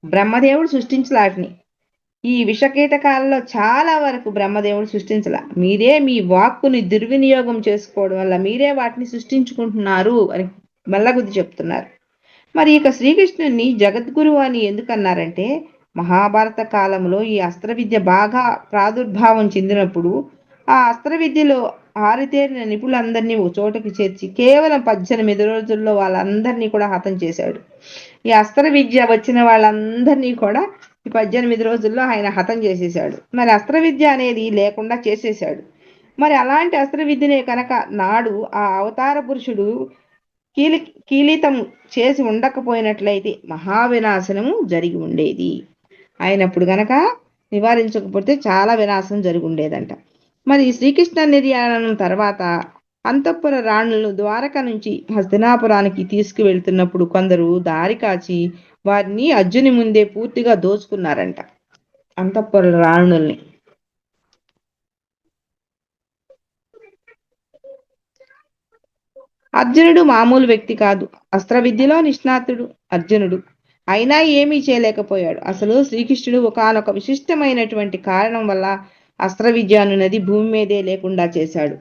బ్రహ్మదేవుడు సృష్టించలాటిని ఈ విషకీటకాలలో చాలా వరకు బ్రహ్మదేవుడు సృష్టించలా. మీరే మీ వాక్కుని దుర్వినియోగం చేసుకోవడం వల్ల మీరే వాటిని సృష్టించుకుంటున్నారు అని మల్లగుద్ది చెప్తున్నారు. మరి ఇక శ్రీకృష్ణుని జగద్గురువు అని ఎందుకన్నారంటే, మహాభారత కాలంలో ఈ అస్త్ర విద్య బాగా ప్రాదుర్భావం చెందినప్పుడు ఆ అస్త్ర విద్యలో ఆరితేరిన నిపుణులందరినీ ఒక చోటకి చేర్చి కేవలం 18 రోజుల్లో వాళ్ళందరినీ కూడా హతం చేశాడు. ఈ అస్త్ర విద్య వచ్చిన వాళ్ళందరినీ కూడా ఈ 18 రోజుల్లో ఆయన హతం చేసేశాడు. మరి అస్త్ర విద్య అనేది లేకుండా చేసేశాడు. మరి అలాంటి అస్త్ర విద్యనే కనుక నాడు ఆ అవతార పురుషుడు కీలితం చేసి ఉండకపోయినట్లయితే మహావినాశనము జరిగి ఉండేది. ఆయనప్పుడు గనక నివారించకపోతే చాలా వినాశనం జరిగి ఉండేదంట. మరి శ్రీకృష్ణ నిర్యాణం తర్వాత అంతఃపుర రాణులను ద్వారక నుంచి హస్తినాపురానికి తీసుకువెళ్తున్నప్పుడు కొందరు దారి కాచి వారిని అర్జుని ముందే పూర్తిగా దోచుకున్నారంట, అంతఃపుర రాణుల్ని. అర్జునుడు మామూలు వ్యక్తి కాదు. అస్త్ర విద్యలో నిష్ణాతుడు అర్జునుడు. అయినా ఏమీ చేయలేకపోయాడు. అసలు శ్రీకృష్ణుడు ఒకానొక విశిష్టమైనటువంటి కారణం వల్ల అస్త్ర విద్య అనున్నది భూమి మీదే లేకుండా చేశాడు.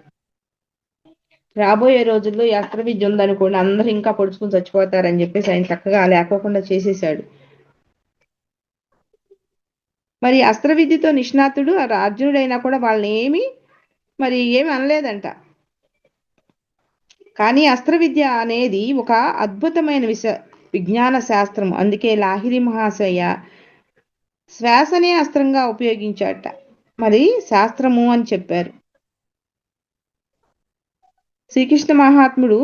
రాబోయే రోజుల్లో ఈ అస్త్ర విద్య ఉందనుకోండి, అందరూ ఇంకా పొడుచుకుని చచ్చిపోతారని చెప్పేసి ఆయన చక్కగా లేకోకుండా చేసేశాడు. మరి అస్త్ర విద్యతో నిష్ణాతుడు అర్జునుడైనా కూడా వాళ్ళని ఏమి అనలేదంట. కానీ అస్త్ర విద్య అనేది ఒక అద్భుతమైన విజ్ఞాన శాస్త్రం. అందుకే లాహిరి మహాశయ శ్వాసనే అస్త్రంగా ఉపయోగించాట. మరి శాస్త్రము అని చెప్పారు. శ్రీకృష్ణ మహాత్ముడు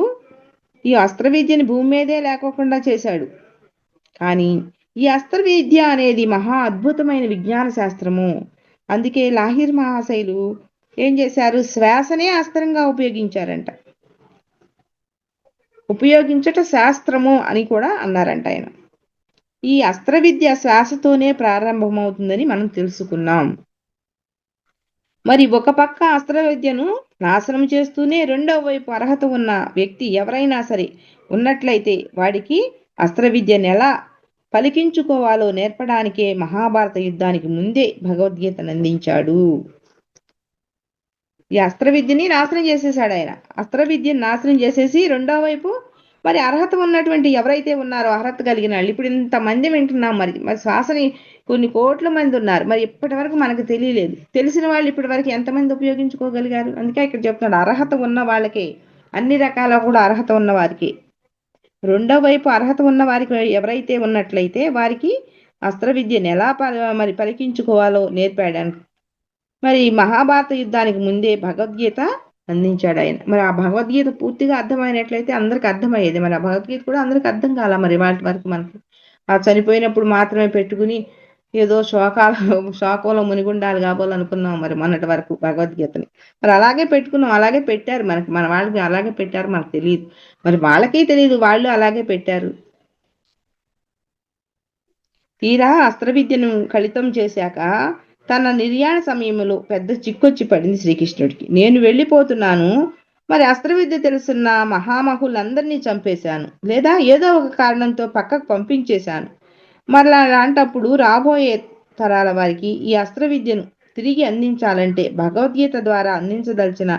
ఈ అస్త్ర విద్యని భూమి మీదే లేకోకుండా చేశాడు. కానీ ఈ అస్త్ర విద్య అనేది మహా అద్భుతమైన విజ్ఞాన శాస్త్రము. అందుకే లాహిర్ మహాశయులు ఏం చేశారు, శ్వాసనే అస్త్రంగా ఉపయోగించారంట. ఉపయోగించట శాస్త్రము అని కూడా అన్నారంట ఆయన. ఈ అస్త్ర విద్య శ్వాసతోనే ప్రారంభమవుతుందని మనం తెలుసుకున్నాం. మరి ఒక పక్క అస్త్ర విద్యను నాశనం చేస్తూనే రెండవ వైపు అర్హత ఉన్న వ్యక్తి ఎవరైనా సరే ఉన్నట్లయితే వాడికి అస్త్ర విద్యను ఎలా పలికించుకోవాలో నేర్పడానికే మహాభారత యుద్ధానికి ముందే భగవద్గీతను అందించాడు. ఈ అస్త్ర విద్యని నాశనం చేసేసాడు ఆయన. అస్త్ర విద్యను నాశనం చేసేసి రెండో వైపు మరి అర్హత ఉన్నటువంటి ఎవరైతే ఉన్నారో అర్హత కలిగిన వాళ్ళు ఇప్పుడు ఇంతమంది వింటున్నాం, మరి మరి శ్వాసని కొన్ని కోట్ల మంది ఉన్నారు, మరి ఇప్పటి వరకు మనకు తెలియలేదు. తెలిసిన వాళ్ళు ఇప్పటి వరకు ఎంతమంది ఉపయోగించుకోగలిగారు? అందుకే ఇక్కడ చెప్తున్నాడు అర్హత ఉన్న వాళ్ళకే, అన్ని రకాల కూడా అర్హత ఉన్న వారికి. రెండో వైపు అర్హత ఉన్న వారికి ఎవరైతే ఉన్నట్లయితే వారికి అస్త్ర విద్యను ఎలా మరి పలికించుకోవాలో నేర్పాడు. మరి మహాభారత యుద్ధానికి ముందే భగవద్గీత అందించాడు ఆయన. మరి ఆ భగవద్గీత పూర్తిగా అర్థమైనట్లయితే అందరికి అర్థమయ్యేది. మరి ఆ భగవద్గీత కూడా అందరికి అర్థం కాల, మరి వాటి వరకు మనకి ఆ చనిపోయినప్పుడు మాత్రమే పెట్టుకుని ఏదో శోకంలో మునిగుండాలి కాబోలనుకున్నాం మరి మొన్నటి వరకు భగవద్గీతని. మరి అలాగే పెట్టుకున్నాం, అలాగే పెట్టారు మనకి, మన వాళ్ళకి అలాగే పెట్టారు, మనకు తెలియదు. మరి వాళ్ళకి తెలియదు, వాళ్ళు అలాగే పెట్టారు. తీరా అస్త్ర విద్యను కలితం చేశాక తన నిర్యాణ సమయంలో పెద్ద చిక్కొచ్చి పడింది శ్రీకృష్ణుడికి. నేను వెళ్ళిపోతున్నాను, మరి అస్త్ర విద్య తెలుసున్న మహామహులందరినీ చంపేశాను, లేదా ఏదో ఒక కారణంతో పక్కకు పంపించేశాను. మరలా అలాంటప్పుడు రాబోయే తరాల వారికి ఈ అస్త్ర విద్యను తిరిగి అందించాలంటే భగవద్గీత ద్వారా అందించదలిచిన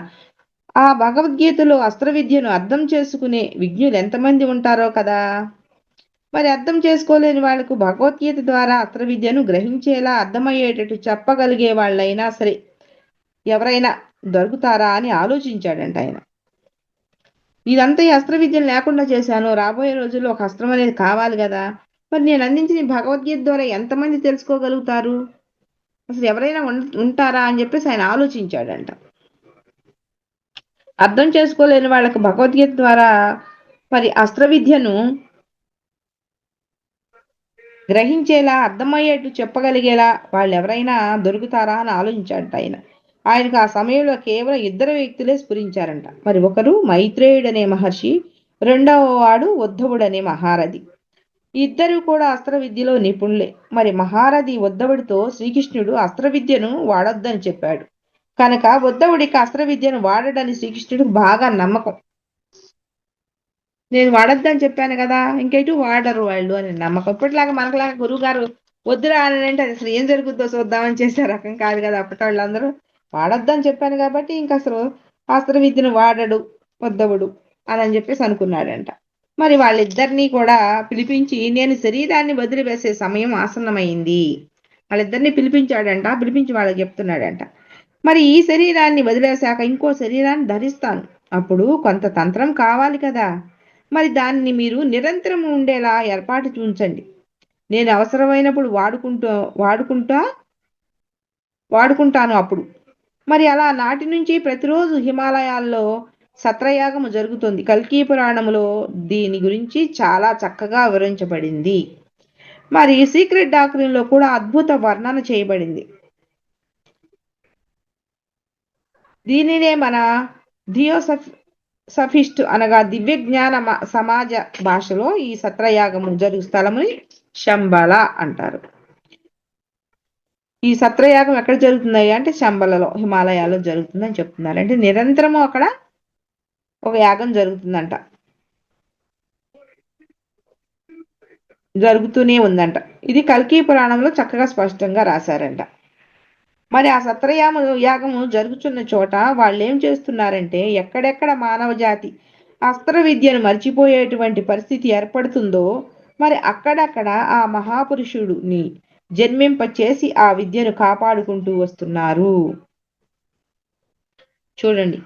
ఆ భగవద్గీతలో అస్త్ర విద్యను అర్థం చేసుకునే విజ్ఞులు ఎంతమంది ఉంటారో కదా. మరి అర్థం చేసుకోలేని వాళ్లకు భగవద్గీత ద్వారా అస్త్ర విద్యను గ్రహించేలా అర్థమయ్యేటట్టు చెప్పగలిగే వాళ్ళైనా సరే ఎవరైనా దొరుకుతారా అని ఆలోచించాడంట ఆయన. ఇదంతా ఈ అస్త్ర విద్యను లేకుండా చేశాను, రాబోయే రోజుల్లో ఒక అస్త్రం అనేది కావాలి కదా, మరి నేను అందించిన భగవద్గీత ద్వారా ఎంతమంది తెలుసుకోగలుగుతారు, అసలు ఎవరైనా ఉంటారా అని చెప్పేసి ఆయన ఆలోచించాడంట. అర్థం చేసుకోలేని వాళ్ళకు భగవద్గీత ద్వారా మరి అస్త్ర విద్యను గ్రహించేలా అర్థమయ్యేట్టు చెప్పగలిగేలా వాళ్ళు ఎవరైనా దొరుకుతారా అని ఆలోచించాడంట ఆయన. ఆయనకు ఆ సమయంలో కేవలం ఇద్దరు వ్యక్తులే స్ఫురించారంట. మరి ఒకరు మైత్రేయుడనే మహర్షి, రెండవ వాడు ఉద్ధవుడనే మహారథి. ఇద్దరు కూడా అస్త్ర విద్యలో నిపుణులే. మరి మహారథి ఉద్ధవుడితో శ్రీకృష్ణుడు అస్త్ర విద్యను వాడొద్దని చెప్పాడు కనుక ఉద్ధవుడికి అస్త్ర విద్యను వాడడని శ్రీకృష్ణుడికి బాగా నమ్మకం. నేను వాడొద్దని చెప్పాను కదా, ఇంకెటు వాడరు వాళ్ళు అని నమ్మకం. ఇప్పటిలాగా మనకులాగా గురువు గారు వద్దురా అని అంటే అసలు ఏం జరుగుద్దో చూద్దామని చేసే రకం కాదు కదా అప్పటి వాళ్ళందరూ. వాడొద్దని చెప్పాను కాబట్టి ఇంక అసలు అస్త్ర విద్యను వాడడు ఉద్ధవుడు అని చెప్పేసి అనుకున్నాడంట. మరి వాళ్ళిద్దరినీ కూడా పిలిపించి నేను శరీరాన్ని వదిలివేసే సమయం ఆసన్నమైంది, వాళ్ళిద్దరిని పిలిపించాడంట. పిలిపించి వాళ్ళకి చెప్తున్నాడంట, మరి ఈ శరీరాన్ని వదిలేశాక ఇంకో శరీరాన్ని ధరిస్తాను, అప్పుడు కొంత తంత్రం కావాలి కదా, మరి దాన్ని మీరు నిరంతరం ఉండేలా ఏర్పాటు చూంచండి, నేను అవసరమైనప్పుడు వాడుకుంటాను అప్పుడు. మరి అలా నాటి నుంచి ప్రతిరోజు హిమాలయాల్లో సత్రయాగము జరుగుతుంది. కల్కి పురాణములో దీని గురించి చాలా చక్కగా వివరించబడింది. మరి సీక్రెట్ డాక్టరీలో కూడా అద్భుత వర్ణన చేయబడింది. దీనినే మన థియోసఫిస్ట్ అనగా దివ్య జ్ఞాన సమాజ భాషలో ఈ సత్రయాగము జరుగు స్థలముని శంబల అంటారు. ఈ సత్రయాగం ఎక్కడ జరుగుతున్నాయి అంటే శంబలలో, హిమాలయాల్లో జరుగుతుందని చెప్తున్నారు. అంటే నిరంతరము అక్కడ ఒక యాగం జరుగుతుందంట, జరుగుతూనే ఉందంట. ఇది కల్కి పురాణంలో చక్కగా స్పష్టంగా రాశారంట. మరి ఆ యాగము జరుగుతున్న చోట వాళ్ళు ఏం చేస్తున్నారంటే ఎక్కడెక్కడ మానవ జాతి అస్త్ర విద్యను మర్చిపోయేటువంటి పరిస్థితి ఏర్పడుతుందో మరి అక్కడక్కడ ఆ మహాపురుషుడిని జన్మింపచేసి ఆ విద్యను కాపాడుకుంటూ వస్తున్నారు. చూడండి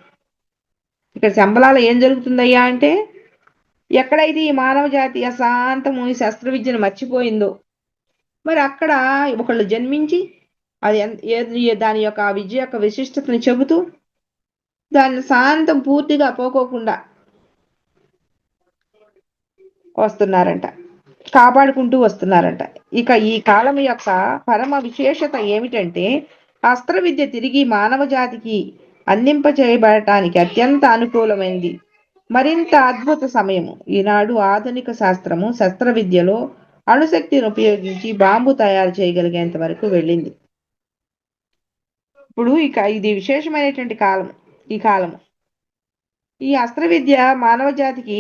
ఇక్కడ శంబలాలో ఏం జరుగుతుందయ్యా అంటే ఎక్కడైతే ఈ మానవ జాతి అశాంతము ఈ శస్త్ర విద్యను మర్చిపోయిందో మరి అక్కడ ఒకళ్ళు జన్మించి అది దాని యొక్క ఆ విద్య యొక్క విశిష్టతని చెబుతూ దాని శాంతం పూర్తిగా పోకోకుండా వస్తున్నారంట, కాపాడుకుంటూ వస్తున్నారంట. ఇక ఈ కాలం యొక్క పరమ విశేషత ఏమిటంటే అస్త్ర విద్య తిరిగి మానవ జాతికి అందింపచేయబడటానికి అత్యంత అనుకూలమైంది, మరింత అద్భుత సమయము. ఈనాడు ఆధునిక శాస్త్రము శస్త్ర విద్యలో అణుశక్తిని ఉపయోగించి బాంబు తయారు చేయగలిగేంత వరకు వెళ్ళింది. ఇప్పుడు ఇక ఇది విశేషమైనటువంటి కాలం. ఈ కాలము ఈ అస్త్ర విద్య మానవ జాతికి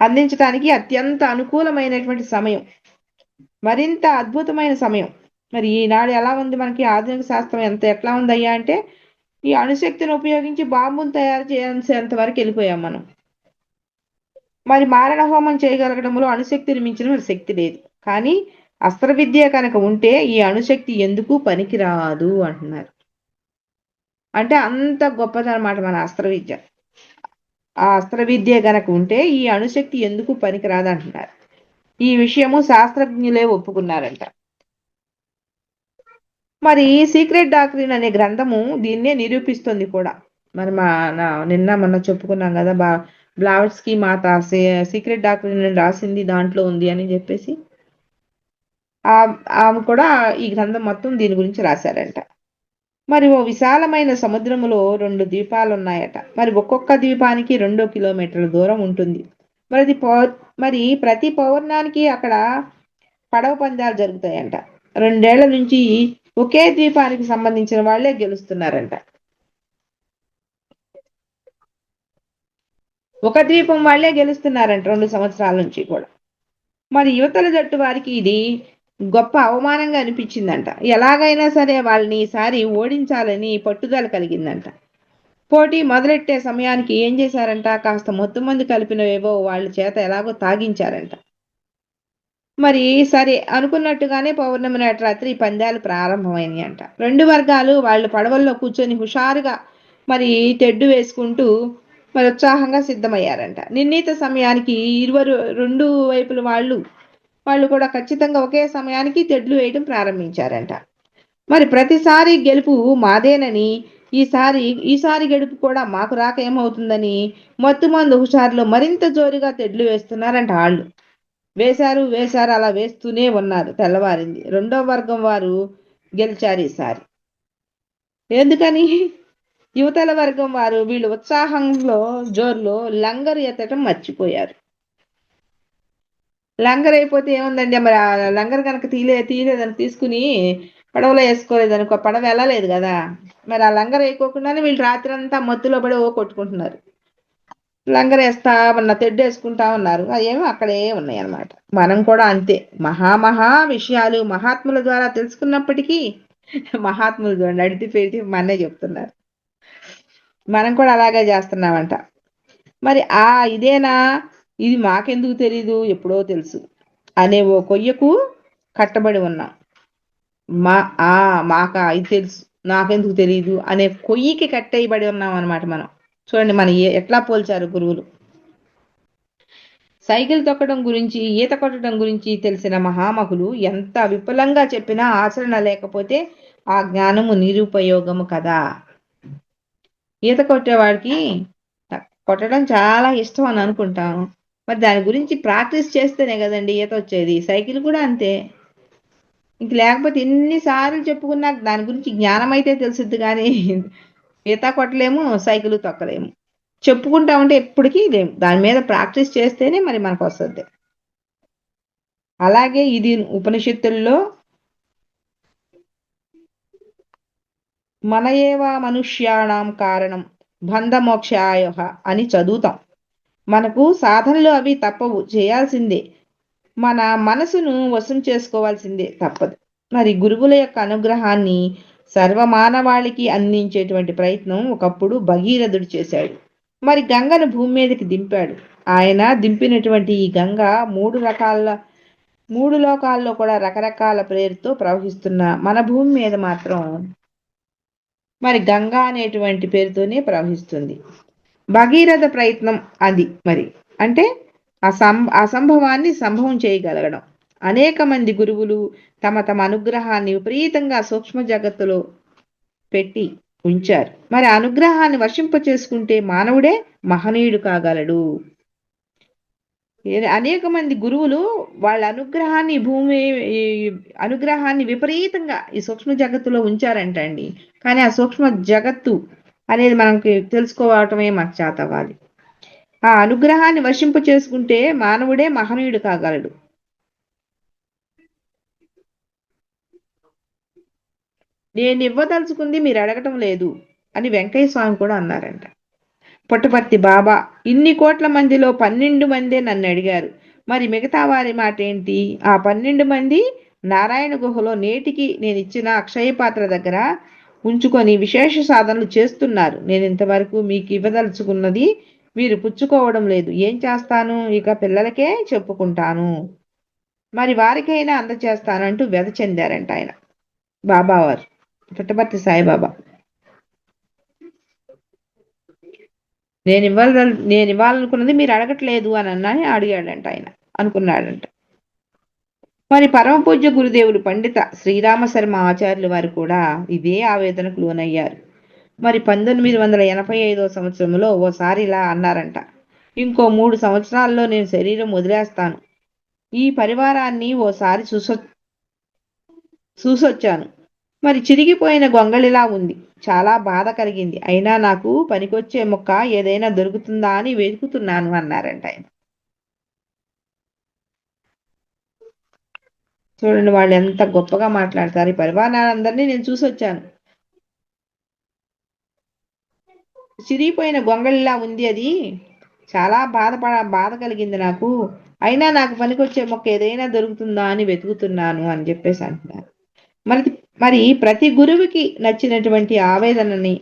అందించడానికి అత్యంత అనుకూలమైనటువంటి సమయం, మరింత అద్భుతమైన సమయం. మరి ఈనాడు ఎలా ఉంది మనకి ఆధునిక శాస్త్రం ఎట్లా ఉందయ్యా అంటే ఈ అణుశక్తిని ఉపయోగించి బాంబును తయారు చేసేంత వరకు వెళ్ళిపోయాం మనం. మరి మారణ హోమం చేయగలగడంలో అణుశక్తిని మించిన మరి శక్తి లేదు. కానీ అస్త్ర విద్య కనుక ఉంటే ఈ అణుశక్తి ఎందుకు పనికిరాదు అంటున్నారు. అంటే అంత గొప్పదన్నమాట మన అస్త్ర విద్య. ఆ అస్త్ర విద్య గనక ఉంటే ఈ అణుశక్తి ఎందుకు పనికిరాదు అంటున్నారు. ఈ విషయము శాస్త్రజ్ఞులే ఒప్పుకున్నారంట. మరి సీక్రెట్ డాక్ట్రిన్ అనే గ్రంథము దీన్నే నిరూపిస్తుంది కూడా. మరి నిన్న మొన్న చెప్పుకున్నాం కదా, బ్లావట్స్కి మాత సీక్రెట్ డాక్ట్రిన్ రాసింది దాంట్లో ఉంది అని చెప్పేసి ఆమె కూడా ఈ గ్రంథం మొత్తం దీని గురించి రాశారంట. మరి ఓ విశాలమైన సముద్రములో 2 ద్వీపాలు ఉన్నాయట. మరి ఒక్కొక్క ద్వీపానికి 2 కిలోమీటర్ల దూరం ఉంటుంది. మరి ప్రతి పౌర్ణానికి అక్కడ పడవ పందాలు జరుగుతాయంట. 2 ఏళ్ల నుంచి ఒకే ద్వీపానికి సంబంధించిన వాళ్లే గెలుస్తున్నారంట. ఒక ద్వీపం వాళ్లే గెలుస్తున్నారంట 2 సంవత్సరాల నుంచి కూడా. మరి యువతల జట్టు వారికి ఇది గొప్ప అవమానంగా అనిపించిందంట. ఎలాగైనా సరే వాళ్ళని ఈసారి ఓడించాలని పట్టుదల కలిగిందంట. పోటీ మొదలెట్టే సమయానికి ఏం చేశారంట, కాస్త మొత్తం మంది కలిపినవేవో వాళ్ళ చేత ఎలాగో తాగించారంట. మరి సరే అనుకున్నట్టుగానే పౌర్ణమి నాటి రాత్రి పందాలు ప్రారంభమైనాయి అంట. 2 వర్గాలు వాళ్ళు పడవల్లో కూర్చొని హుషారుగా మరి తెడ్డు వేసుకుంటూ మరి ఉత్సాహంగా సిద్ధమయ్యారంట. నిర్ణీత సమయానికి 2 వైపుల వాళ్ళు కూడా ఖచ్చితంగా ఒకే సమయానికి తెడ్లు వేయడం ప్రారంభించారంట. మరి ప్రతిసారి గెలుపు మాదేనని, ఈసారి గెలుపు కూడా మాకు రాక ఏమవుతుందని మొత్తుమందు హుషారులో మరింత జోరుగా తెడ్లు వేస్తున్నారంట. వాళ్ళు వేశారు అలా వేస్తూనే ఉన్నారు. తెల్లవారింది. 2వ వర్గం వారు గెలిచారు ఈసారి. ఎందుకని? యువతల వర్గం వారు వీళ్ళు ఉత్సాహంలో జోరులో లంగరు ఎత్తటం మర్చిపోయారు. లంగర్ అయిపోతే ఏముందండి, మరి ఆ లంగర్ కనుక తీయలేదని తీసుకుని పడవలో వేసుకోలేదనుకో, పడవ వెళ్ళలేదు కదా. మరి ఆ లంగర్ వేయకోకుండానే వీళ్ళు రాత్రి అంతా మత్తులో పడి కొట్టుకుంటున్నారు. లంగర్ వేస్తా ఉన్న తెడ్డు వేసుకుంటా ఉన్నారు. అవేమో అక్కడే ఉన్నాయి అన్నమాట. మనం కూడా అంతే. మహా విషయాలు మహాత్ముల ద్వారా తెలుసుకున్నప్పటికీ మహాత్ములు చూడండి అడిగిపెట్టి మన్నే చెప్తున్నారు. మనం కూడా అలాగే చేస్తున్నామంట. మరి ఇదేనా, ఇది మాకెందుకు తెలీదు, ఎప్పుడో తెలుసు అనే ఓ కొయ్యకు కట్టబడి ఉన్నాం. మాకా ఇది తెలుసు, నాకెందుకు తెలీదు అనే కొయ్యికి కట్టేయబడి ఉన్నాం అనమాట మనం. చూడండి మన ఎట్లా పోల్చారు గురువులు. సైకిల్ తొక్కడం గురించి, ఈత కొట్టడం గురించి తెలిసిన మహామహులు ఎంత విపులంగా చెప్పినా ఆచరణ లేకపోతే ఆ జ్ఞానము నిరుపయోగము కదా. ఈత కొట్టేవాడికి కొట్టడం చాలా ఇష్టం అని అనుకుంటాను. మరి దాని గురించి ప్రాక్టీస్ చేస్తేనే కదండి ఈత వచ్చేది. సైకిల్ కూడా అంతే. ఇంక లేకపోతే ఎన్నిసార్లు చెప్పుకున్నా దాని గురించి జ్ఞానం అయితే తెలుసుద్ది, కానీ ఈత కొట్టలేము, సైకిల్ తొక్కలేము. చెప్పుకుంటా ఉంటే ఎప్పటికీ లేము. దాని మీద ప్రాక్టీస్ చేస్తేనే మరి మనకు వస్తుంది. అలాగే ఇది ఉపనిషత్తుల్లో మన ఏవ మనుష్యాణం కారణం బంధమోక్షాయ అని చదువుతాం. మనకు సాధనలు అవి తప్పవు, చేయాల్సిందే. మన మనసును వశం చేసుకోవాల్సిందే, తప్పదు. మరి గురువుల యొక్క అనుగ్రహాన్ని సర్వమానవాళికి అందించేటువంటి ప్రయత్నం ఒకప్పుడు భగీరథుడు చేశాడు. మరి గంగను భూమి మీదకి దింపాడు. ఆయన దింపినటువంటి ఈ గంగ 3 లోకాల్లో కూడా రకరకాల పేరుతో ప్రవహిస్తున్న మన భూమి మీద మాత్రం మరి గంగా అనేటువంటి పేరుతోనే ప్రవహిస్తుంది. భగీరథ ప్రయత్నం అది. మరి అంటే అసంభవాన్ని సంభవం చేయగలగడం. అనేక మంది గురువులు తమ అనుగ్రహాన్ని విపరీతంగా సూక్ష్మ జగత్తులో పెట్టి ఉంచారు. మరి అనుగ్రహాన్ని వర్షింప చేసుకుంటే మానవుడే మహనీయుడు కాగలడు. అనేక మంది గురువులు వాళ్ళ అనుగ్రహాన్ని విపరీతంగా ఈ సూక్ష్మ జగత్తులో ఉంచారంటండి. కానీ ఆ సూక్ష్మ జగత్తు అనేది మనకి తెలుసుకోవటమే మనకు చేతవ్వాలి. ఆ అనుగ్రహాన్ని వర్షింప చేసుకుంటే మానవుడే మహనీయుడు కాగలడు. నేను ఇవ్వదలుచుకుంది మీరు అడగటం లేదు అని వెంకయ్య స్వామి కూడా అన్నారంట. పుట్టపర్తి బాబా, ఇన్ని కోట్ల మందిలో 12 మందే నన్ను అడిగారు, మరి మిగతా వారి మాట ఏంటి? ఆ 12 మంది నారాయణ గుహలో నేటికి నేను ఇచ్చిన అక్షయ పాత్ర దగ్గర ఉంచుకొని విశేష సాధనలు చేస్తున్నారు. నేను ఇంతవరకు మీకు ఇవ్వదలుచుకున్నది మీరు పుచ్చుకోవడం లేదు. ఏం చేస్తాను? ఇక పిల్లలకే చెప్పుకుంటాను. మరి వారికైనా అందచేస్తానంటూ వ్యధ చెందారంట ఆయన బాబావారు, పుట్టపర్తి సాయిబాబా. నేను ఇవ్వాలనుకున్నది మీరు అడగట్లేదు అని అడిగాడంట ఆయన, అనుకున్నాడంట. మరి పరమ పూజ్య గురుదేవులు పండిత శ్రీరామ శర్మ ఆచార్యులు వారు కూడా ఇదే ఆవేదనకు లోనయ్యారు. మరి 1985వ సంవత్సరంలో ఓసారి ఇలా అన్నారంట, ఇంకో 3 సంవత్సరాల్లో నేను శరీరం వదిలేస్తాను. ఈ పరివారాన్ని ఓసారి చూసొచ్చాను. మరి చిరిగిపోయిన గొంగళిలా ఉంది. చాలా బాధ కలిగింది. అయినా నాకు పనికొచ్చే మొక్క ఏదైనా దొరుకుతుందా అని వెతుకుతున్నాను అన్నారంట ఆయన. చూడండి వాళ్ళు ఎంత గొప్పగా మాట్లాడతారు. ఈ పరివారాలందరినీ నేను చూసొచ్చాను. చిరిగిపోయిన గొంగళిలా ఉంది అది. చాలా బాధ కలిగింది నాకు. అయినా నాకు పనికొచ్చే మొక్క ఏదైనా దొరుకుతుందా అని వెతుకుతున్నాను అని చెప్పేసి అంటున్నారు. మరి ప్రతి గురువుకి నచ్చినటువంటి ఆవేదనని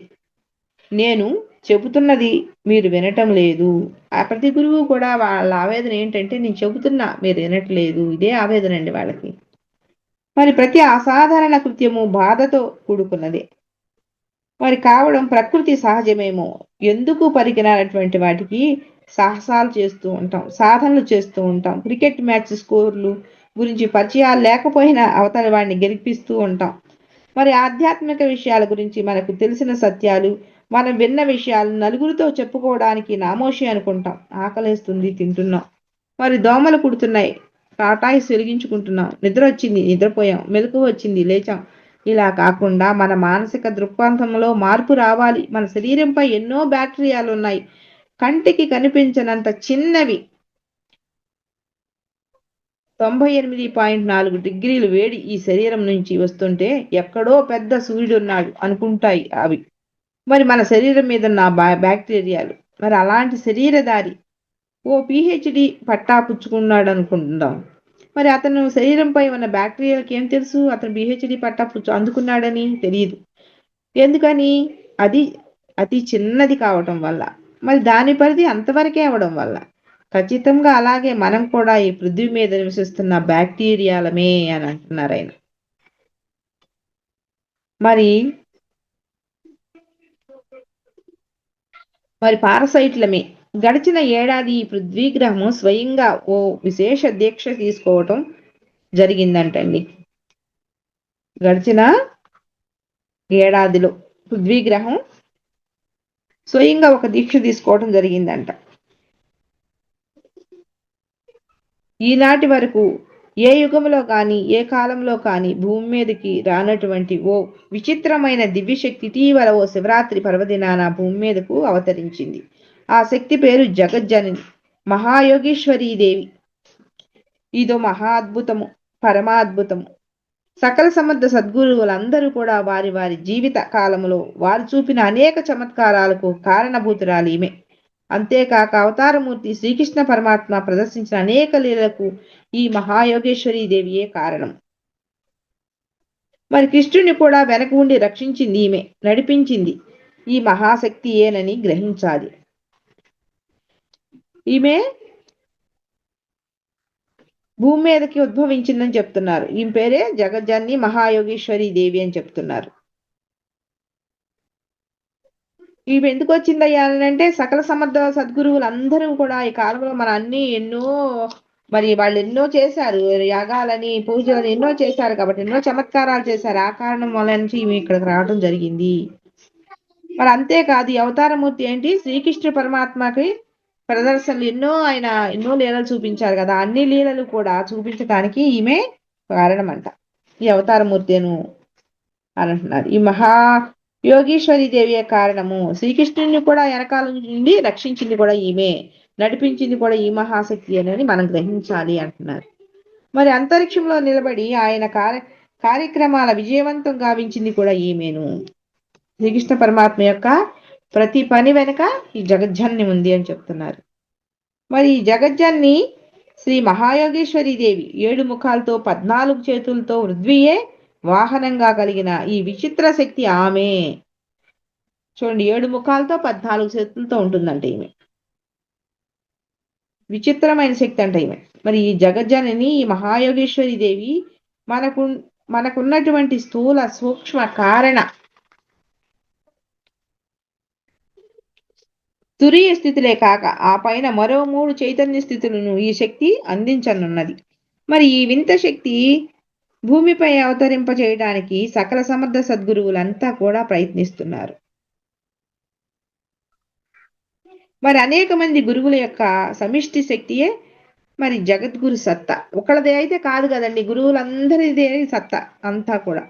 నేను చెబుతున్నది మీరు వినటం లేదు. ఆ ప్రతి గురువు కూడా వాళ్ళ ఆవేదన ఏంటంటే, నేను చెబుతున్నా మీరు వినట్లేదు. ఇదే ఆవేదన అండి వాళ్ళకి. మరి ప్రతి అసాధారణ కృత్యము బాధతో కూడుకున్నది. మరి కావడం ప్రకృతి సహజమేమో. ఎందుకు పనికిరానటువంటి వాటికి సాహసాలు చేస్తూ ఉంటాం, సాధనలు చేస్తూ ఉంటాం. క్రికెట్ మ్యాచ్ స్కోర్లు గురించి పరిచయాలు లేకపోయినా అవతల వాడిని గెలిపిస్తూ ఉంటాం. మరి ఆధ్యాత్మిక విషయాల గురించి మనకు తెలిసిన సత్యాలు, మనం విన్న విషయాలు నలుగురితో చెప్పుకోవడానికి నామోషి అనుకుంటాం. ఆకలేస్తుంది తింటున్నాం, మరి దోమలు కుడుతున్నాయి టాటాయిస్ వెలిగించుకుంటున్నాం, నిద్ర వచ్చింది నిద్రపోయాం, మెలకువ వచ్చింది లేచాం. ఇలా కాకుండా మన మానసిక దృక్పథంలో మార్పు రావాలి. మన శరీరంపై ఎన్నో బ్యాక్టీరియాలు ఉన్నాయి. కంటికి కనిపించనంత చిన్నవి. 98.4 డిగ్రీలు వేడి ఈ శరీరం నుంచి వస్తుంటే ఎక్కడో పెద్ద సూర్యుడున్నాడు అనుకుంటాయి అవి. మరి మన శరీరం మీద ఉన్న బ్యాక్టీరియాలు. మరి అలాంటి శరీరధారి ఓ పిహెచ్డి పట్టా పుచ్చుకున్నాడు అనుకుందాం. మరి అతను శరీరంపై ఉన్న బ్యాక్టీరియాలకి ఏం తెలుసు? అతను పిహెచ్డి పట్టా అందుకున్నాడని తెలియదు. ఎందుకని? అది అతి చిన్నది కావటం వల్ల. మరి దాని పరిధి అంతవరకే అవడం వల్ల. ఖచ్చితంగా అలాగే మనం కూడా ఈ పృథ్వీ మీద నివసిస్తున్న బ్యాక్టీరియాలమే అని అంటున్నారు ఆయన. మరి పారసైట్లమే. గడిచిన ఏడాది ఈ పృథ్వీగ్రహము స్వయంగా ఓ విశేష దీక్ష తీసుకోవటం జరిగిందంటండి. గడిచిన ఏడాదిలో పృథ్వీగ్రహం స్వయంగా ఒక దీక్ష తీసుకోవటం జరిగిందంట. ఈనాటి వరకు ఏ యుగంలో కానీ ఏ కాలంలో కానీ భూమి మీదకి రానటువంటి ఓ విచిత్రమైన దివ్యశక్తి ఇటీవల ఓ శివరాత్రి పర్వదినాన భూమి మీదకు అవతరించింది. ఆ శక్తి పేరు జగజ్జనని మహాయోగీశ్వరీదేవి. ఇదో మహా అద్భుతము, పరమాద్భుతము. సకల సమర్థ సద్గురువులందరూ కూడా వారి వారి జీవిత కాలంలో వారు చూపిన అనేక చమత్కారాలకు కారణభూతురాలు ఈమె. అంతేకాక అవతారమూర్తి శ్రీకృష్ణ పరమాత్మ ప్రదర్శించిన అనేక లీలలకు ఈ మహాయోగేశ్వరీ దేవియే కారణం. మరి కృష్ణుని కూడా వెనక ఉండి రక్షించింది ఈమె, నడిపించింది ఈ మహాశక్తి ఏనని గ్రహించాలి. ఈమె భూమి మీదకి ఉద్భవించిందని చెప్తున్నారు. ఈమె పేరే జగజ్జనని మహాయోగేశ్వరీ దేవి అని చెప్తున్నారు. ఈమె ఎందుకు వచ్చిందయ్యా అంటే, సకల సమర్థ సద్గురువులు అందరూ కూడా ఈ కాలంలో మన ఎన్నో మరి వాళ్ళు ఎన్నో చేశారు, యాగాలని పూజలని ఎన్నో చేశారు కాబట్టి, ఎన్నో చమత్కారాలు చేశారు. ఆ కారణం వల్ల నుంచి ఈమె ఇక్కడికి రావడం జరిగింది. మరి అంతేకాదు, ఈ అవతారమూర్తి ఏంటి, శ్రీకృష్ణ పరమాత్మకి ప్రదర్శనలు ఆయన ఎన్నో లీలలు చూపించారు కదా, అన్ని లీలలు కూడా చూపించడానికి ఈమె కారణమంట. ఈ అవతారమూర్తి అని అంటున్నారు. ఈ మహా యోగీశ్వరి దేవియే కారణము. శ్రీకృష్ణుని కూడా వెనకాల నుండి రక్షించింది కూడా ఈమె, నడిపించింది కూడా ఈ మహాశక్తి అని మనం గ్రహించాలి అంటున్నారు. మరి అంతరిక్షంలో నిలబడి ఆయన కార్యక్రమాల విజయవంతం గావించింది కూడా ఈమెను. శ్రీకృష్ణ పరమాత్మ యొక్క ప్రతి పని వెనుక ఈ జగజ్జనని ఉంది అని చెప్తున్నారు. మరి ఈ జగజ్జనని శ్రీ మహాయోగేశ్వరి దేవి 7 ముఖాలతో 14 చేతులతో పృథ్వీయే వాహనంగా కలిగిన ఈ విచిత్ర శక్తి ఆమె. చూడండి, 7 ముఖాలతో 14 చేతులతో ఉంటుందంటే ఈమె. విచిత్రమైన శక్తి అంట ఈమె. మరి ఈ జగజ్జనని ఈ మహాయోగేశ్వరి దేవి మనకు మనకున్నటువంటి స్థూల సూక్ష్మ కారణ తురీయ స్థితులే కాక ఆ పైన మరో 3 చైతన్య స్థితులను ఈ శక్తి అందించనున్నది. మరి ఈ వింత శక్తి భూమిపై అవతరింప చేయడానికి సకల సమర్థ సద్గురువులంతా కూడా ప్రయత్నిస్తున్నారు. మరి అనేక మంది గురువుల యొక్క సమిష్టి శక్తియే మరి జగద్గురు సత్తా. ఒకళ్ళదే అయితే కాదు కదండి, గురువులందరిదే సత్తా అంతా కూడా.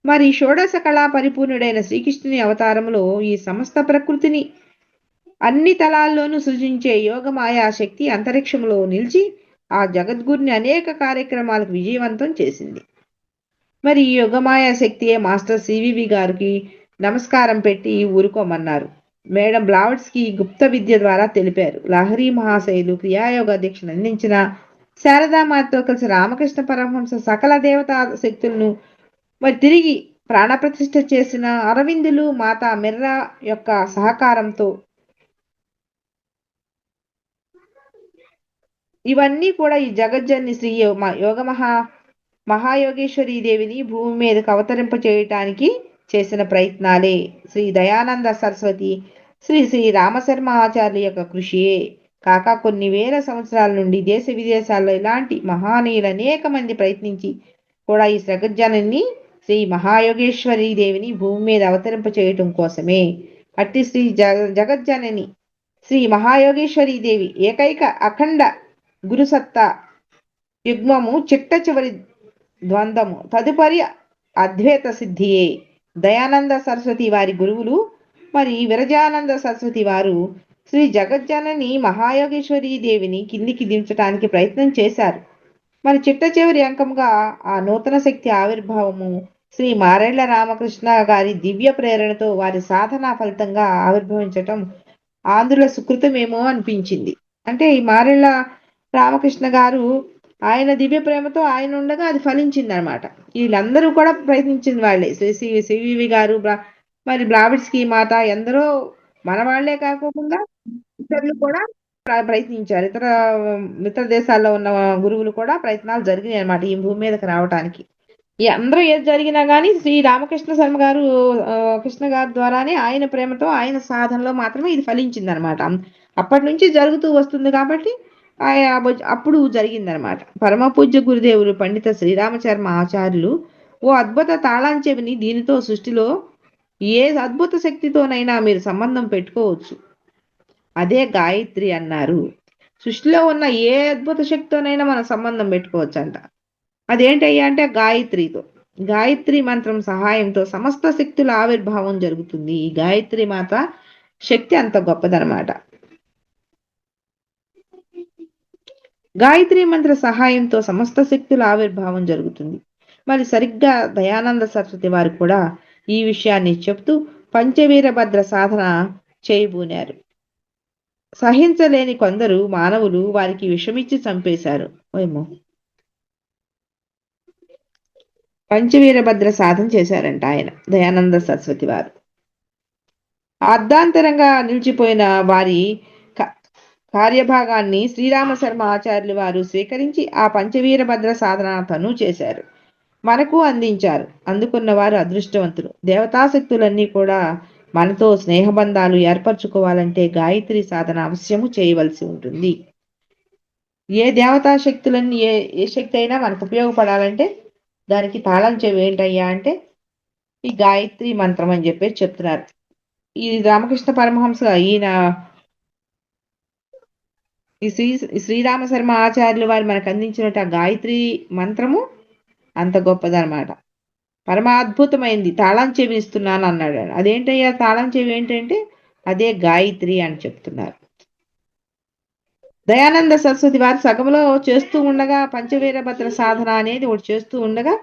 మరి షోడశ కళా పరిపూర్ణుడైన శ్రీకృష్ణుని అవతారంలో ఈ సమస్త ప్రకృతిని అన్ని తలాల్లోనూ సృజించే యోగమాయా శక్తి అంతరిక్షంలో నిలిచి ఆ జగద్గురుని అనేక కార్యక్రమాలకు విజయవంతం చేసింది. మరి ఈ యోగమాయా శక్తియే మాస్టర్ సివివి గారికి నమస్కారం పెట్టి ఊరుకోమన్నారు. మేడం బ్లావట్స్కి గుప్త విద్య ద్వారా తెలిపారు. లహరి మహాశయులు క్రియాయోగ దీక్షను అందించిన శారదామాతతో కలిసి రామకృష్ణ పరమహంస సకల దేవతా శక్తులను మరి తిరిగి ప్రాణప్రతిష్ఠ చేసిన అరవిందులు మాతా మిర్రా యొక్క సహకారంతో ఇవన్నీ కూడా ఈ జగజ్జన్ని శ్రీ యోగ మహాయోగేశ్వరీ దేవిని భూమి మీదకు అవతరింప చేయటానికి చేసిన ప్రయత్నాలే. శ్రీ దయానంద సరస్వతి శ్రీ శ్రీ రామశర్మ ఆచార్యుల యొక్క కృషియే కాక కొన్ని వేల సంవత్సరాల నుండి దేశ విదేశాల్లో ఇలాంటి మహానీయులు అనేక మంది ప్రయత్నించి కూడా ఈ జగజ్జనని శ్రీ మహాయోగేశ్వరీ దేవిని భూమి మీద అవతరింప చేయటం కోసమే. అట్టి శ్రీ జగజ్జనని శ్రీ మహాయోగేశ్వరీ దేవి ఏకైక అఖండ గురుసత్తా యుగ్మము చిట్ట చివరి ద్వంద్వము తదుపరి అద్వైత సిద్ధియే. దయానంద సరస్వతి వారి గురువులు మరి విరజానంద సరస్వతి వారు శ్రీ జగజ్జనని మహాయోగేశ్వరీ దేవిని కిందికి దించడానికి ప్రయత్నం చేశారు. మరి చిట్ట చివరి అంకంగా ఆ నూతన శక్తి ఆవిర్భావము శ్రీ మారెళ్ల రామకృష్ణ గారి దివ్య ప్రేరణతో వారి సాధన ఫలితంగా ఆవిర్భవించటం ఆంధ్రుల సుకృతమేమో అనిపించింది. అంటే ఈ మారెళ్ల రామకృష్ణ గారు ఆయన దివ్య ప్రేమతో ఆయన ఉండగా అది ఫలించింది అనమాట. వీళ్ళందరూ కూడా ప్రయత్నించింది వాళ్ళే. శ్రీ సివివి గారు మరి బ్లావిట్స్కి మాత ఎందరో మన వాళ్లే కాకుండా ఇతరులు కూడా ప్రయత్నించారు. ఇతర దేశాల్లో ఉన్న గురువులు కూడా ప్రయత్నాలు జరిగినాయి అనమాట ఈ భూమి మీదకి రావటానికి. ఈ అందరూ ఏది జరిగినా కానీ శ్రీ రామకృష్ణ శర్మ గారు కృష్ణ గారి ద్వారానే ఆయన ప్రేమతో ఆయన సాధనలో మాత్రమే ఇది ఫలించింది అనమాట. అప్పటి నుంచి జరుగుతూ వస్తుంది కాబట్టి అప్పుడు జరిగిందనమాట. పరమ పూజ్య గురుదేవులు పండిత శ్రీరామచర్మ ఆచార్యులు ఓ అద్భుత తాళం చెవిని దీనితో సృష్టిలో ఏ అద్భుత శక్తితోనైనా మీరు సంబంధం పెట్టుకోవచ్చు, అదే గాయత్రి అన్నారు. సృష్టిలో ఉన్న ఏ అద్భుత శక్తితోనైనా మనం సంబంధం పెట్టుకోవచ్చు అంట. అదేంటయ్యా అంటే గాయత్రితో. గాయత్రి మంత్రం సహాయంతో సమస్త శక్తుల ఆవిర్భావం జరుగుతుంది. ఈ గాయత్రి మాత శక్తి అంత గొప్పదనమాట. గాయత్రి మంత్ర సహాయంతో సమస్త శక్తుల ఆవిర్భావం జరుగుతుంది. మరి సరిగ్గా దయానంద సరస్వతి వారు కూడా ఈ విషయాన్ని చెప్తూ పంచవీరభద్ర సాధన చేయబూనారు. సహించలేని కొందరు మానవులు వారికి విషమిచ్చి చంపేశారు. ఏమో పంచవీరభద్ర సాధన చేశారంట ఆయన దయానంద సరస్వతి వారు. అర్ధాంతరంగా నిలిచిపోయిన వారి కార్యభాగాన్ని శ్రీరామ శర్మ ఆచార్యులు వారు స్వీకరించి ఆ పంచవీరభద్ర సాధన తను చేశారు, మనకు అందించారు. అందుకున్న వారు అదృష్టవంతులు. దేవతాశక్తులన్నీ కూడా మనతో స్నేహబంధాలు ఏర్పరచుకోవాలంటే గాయత్రి సాధన అవశ్యము చేయవలసి ఉంటుంది. ఏ దేవతాశక్తులన్నీ ఏ శక్తి అయినా మనకు ఉపయోగపడాలంటే దానికి తాళం చెవి ఏంటయ్యా అంటే ఈ గాయత్రి మంత్రం అని చెప్పేసి చెప్తున్నారు. ఈ రామకృష్ణ పరమహంస ఈయన ఈ శ్రీరామ శర్మ ఆచార్యులు వారు మనకు అందించినట్టు ఆ గాయత్రి మంత్రము అంత గొప్పదనమాట. పరమాద్భుతమైంది. తాళం చెవి ఇస్తున్నాను అన్నాడు. అదేంటయ్యా తాళం చెవి ఏంటంటే అదే గాయత్రి అని చెప్తున్నారు. దయానంద సరస్వతి వారు సగంలో చేస్తూ ఉండగా పంచవీరభద్ర సాధన అనేది ఒకటి చేస్తూ ఉండగా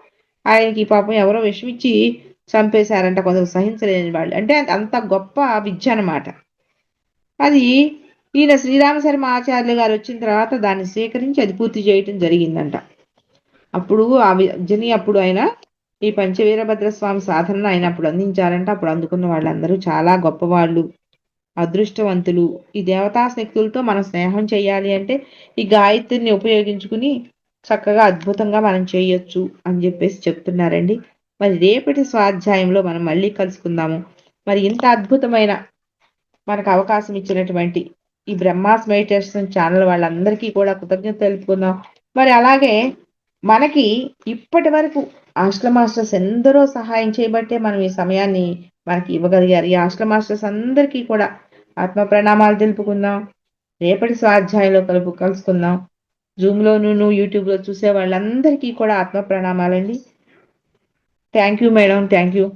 ఆయనకి పాపం ఎవరో విషమిచ్చి చంపేశారంట కొందరు సహించలేని వాళ్ళు. అంటే అంత గొప్ప విద్య అనమాట అది. ఈయన శ్రీరామ శర్మ ఆచార్యులు గారు వచ్చిన తర్వాత దాన్ని స్వీకరించి అది పూర్తి చేయటం జరిగిందంట. అప్పుడు ఆ విద్యని అప్పుడు ఆయన ఈ పంచవీరభద్ర స్వామి సాధనను ఆయన అప్పుడు అందించారంట. అప్పుడు అందుకున్న వాళ్ళందరూ చాలా గొప్పవాళ్ళు అదృష్టవంతులు. ఈ దేవతా శక్తులతో మనం స్నేహం చేయాలి అంటే ఈ గాయత్రిని ఉపయోగించుకుని చక్కగా అద్భుతంగా మనం చేయొచ్చు అని చెప్పేసి చెప్తున్నారండి. మరి రేపటి స్వాధ్యాయంలో మనం మళ్ళీ కలుసుకుందాము. మరి ఇంత అద్భుతమైన మనకు అవకాశం ఇచ్చినటువంటి ఈ బ్రహ్మాస్ మెడిటేషన్ ఛానల్ వాళ్ళందరికీ కూడా కృతజ్ఞత తెలుపుకుందాం. మరి అలాగే మనకి ఇప్పటి వరకు హాస్టల్ మాస్టర్స్ ఎందరో సహాయం చేయబట్టే మనం ఈ సమయాన్ని మనకి ఇవ్వగలిగారు. ఈ హాస్టల్ మాస్టర్స్ అందరికీ కూడా ఆత్మ ప్రణామాలు తెలుపుకుందాం. రేపటి స్వాధ్యాయంలో కలుసుకుందాం. జూమ్లోను యూట్యూబ్లో చూసే వాళ్ళందరికీ కూడా ఆత్మ ప్రణామాలండి. Thank you madam, thank you.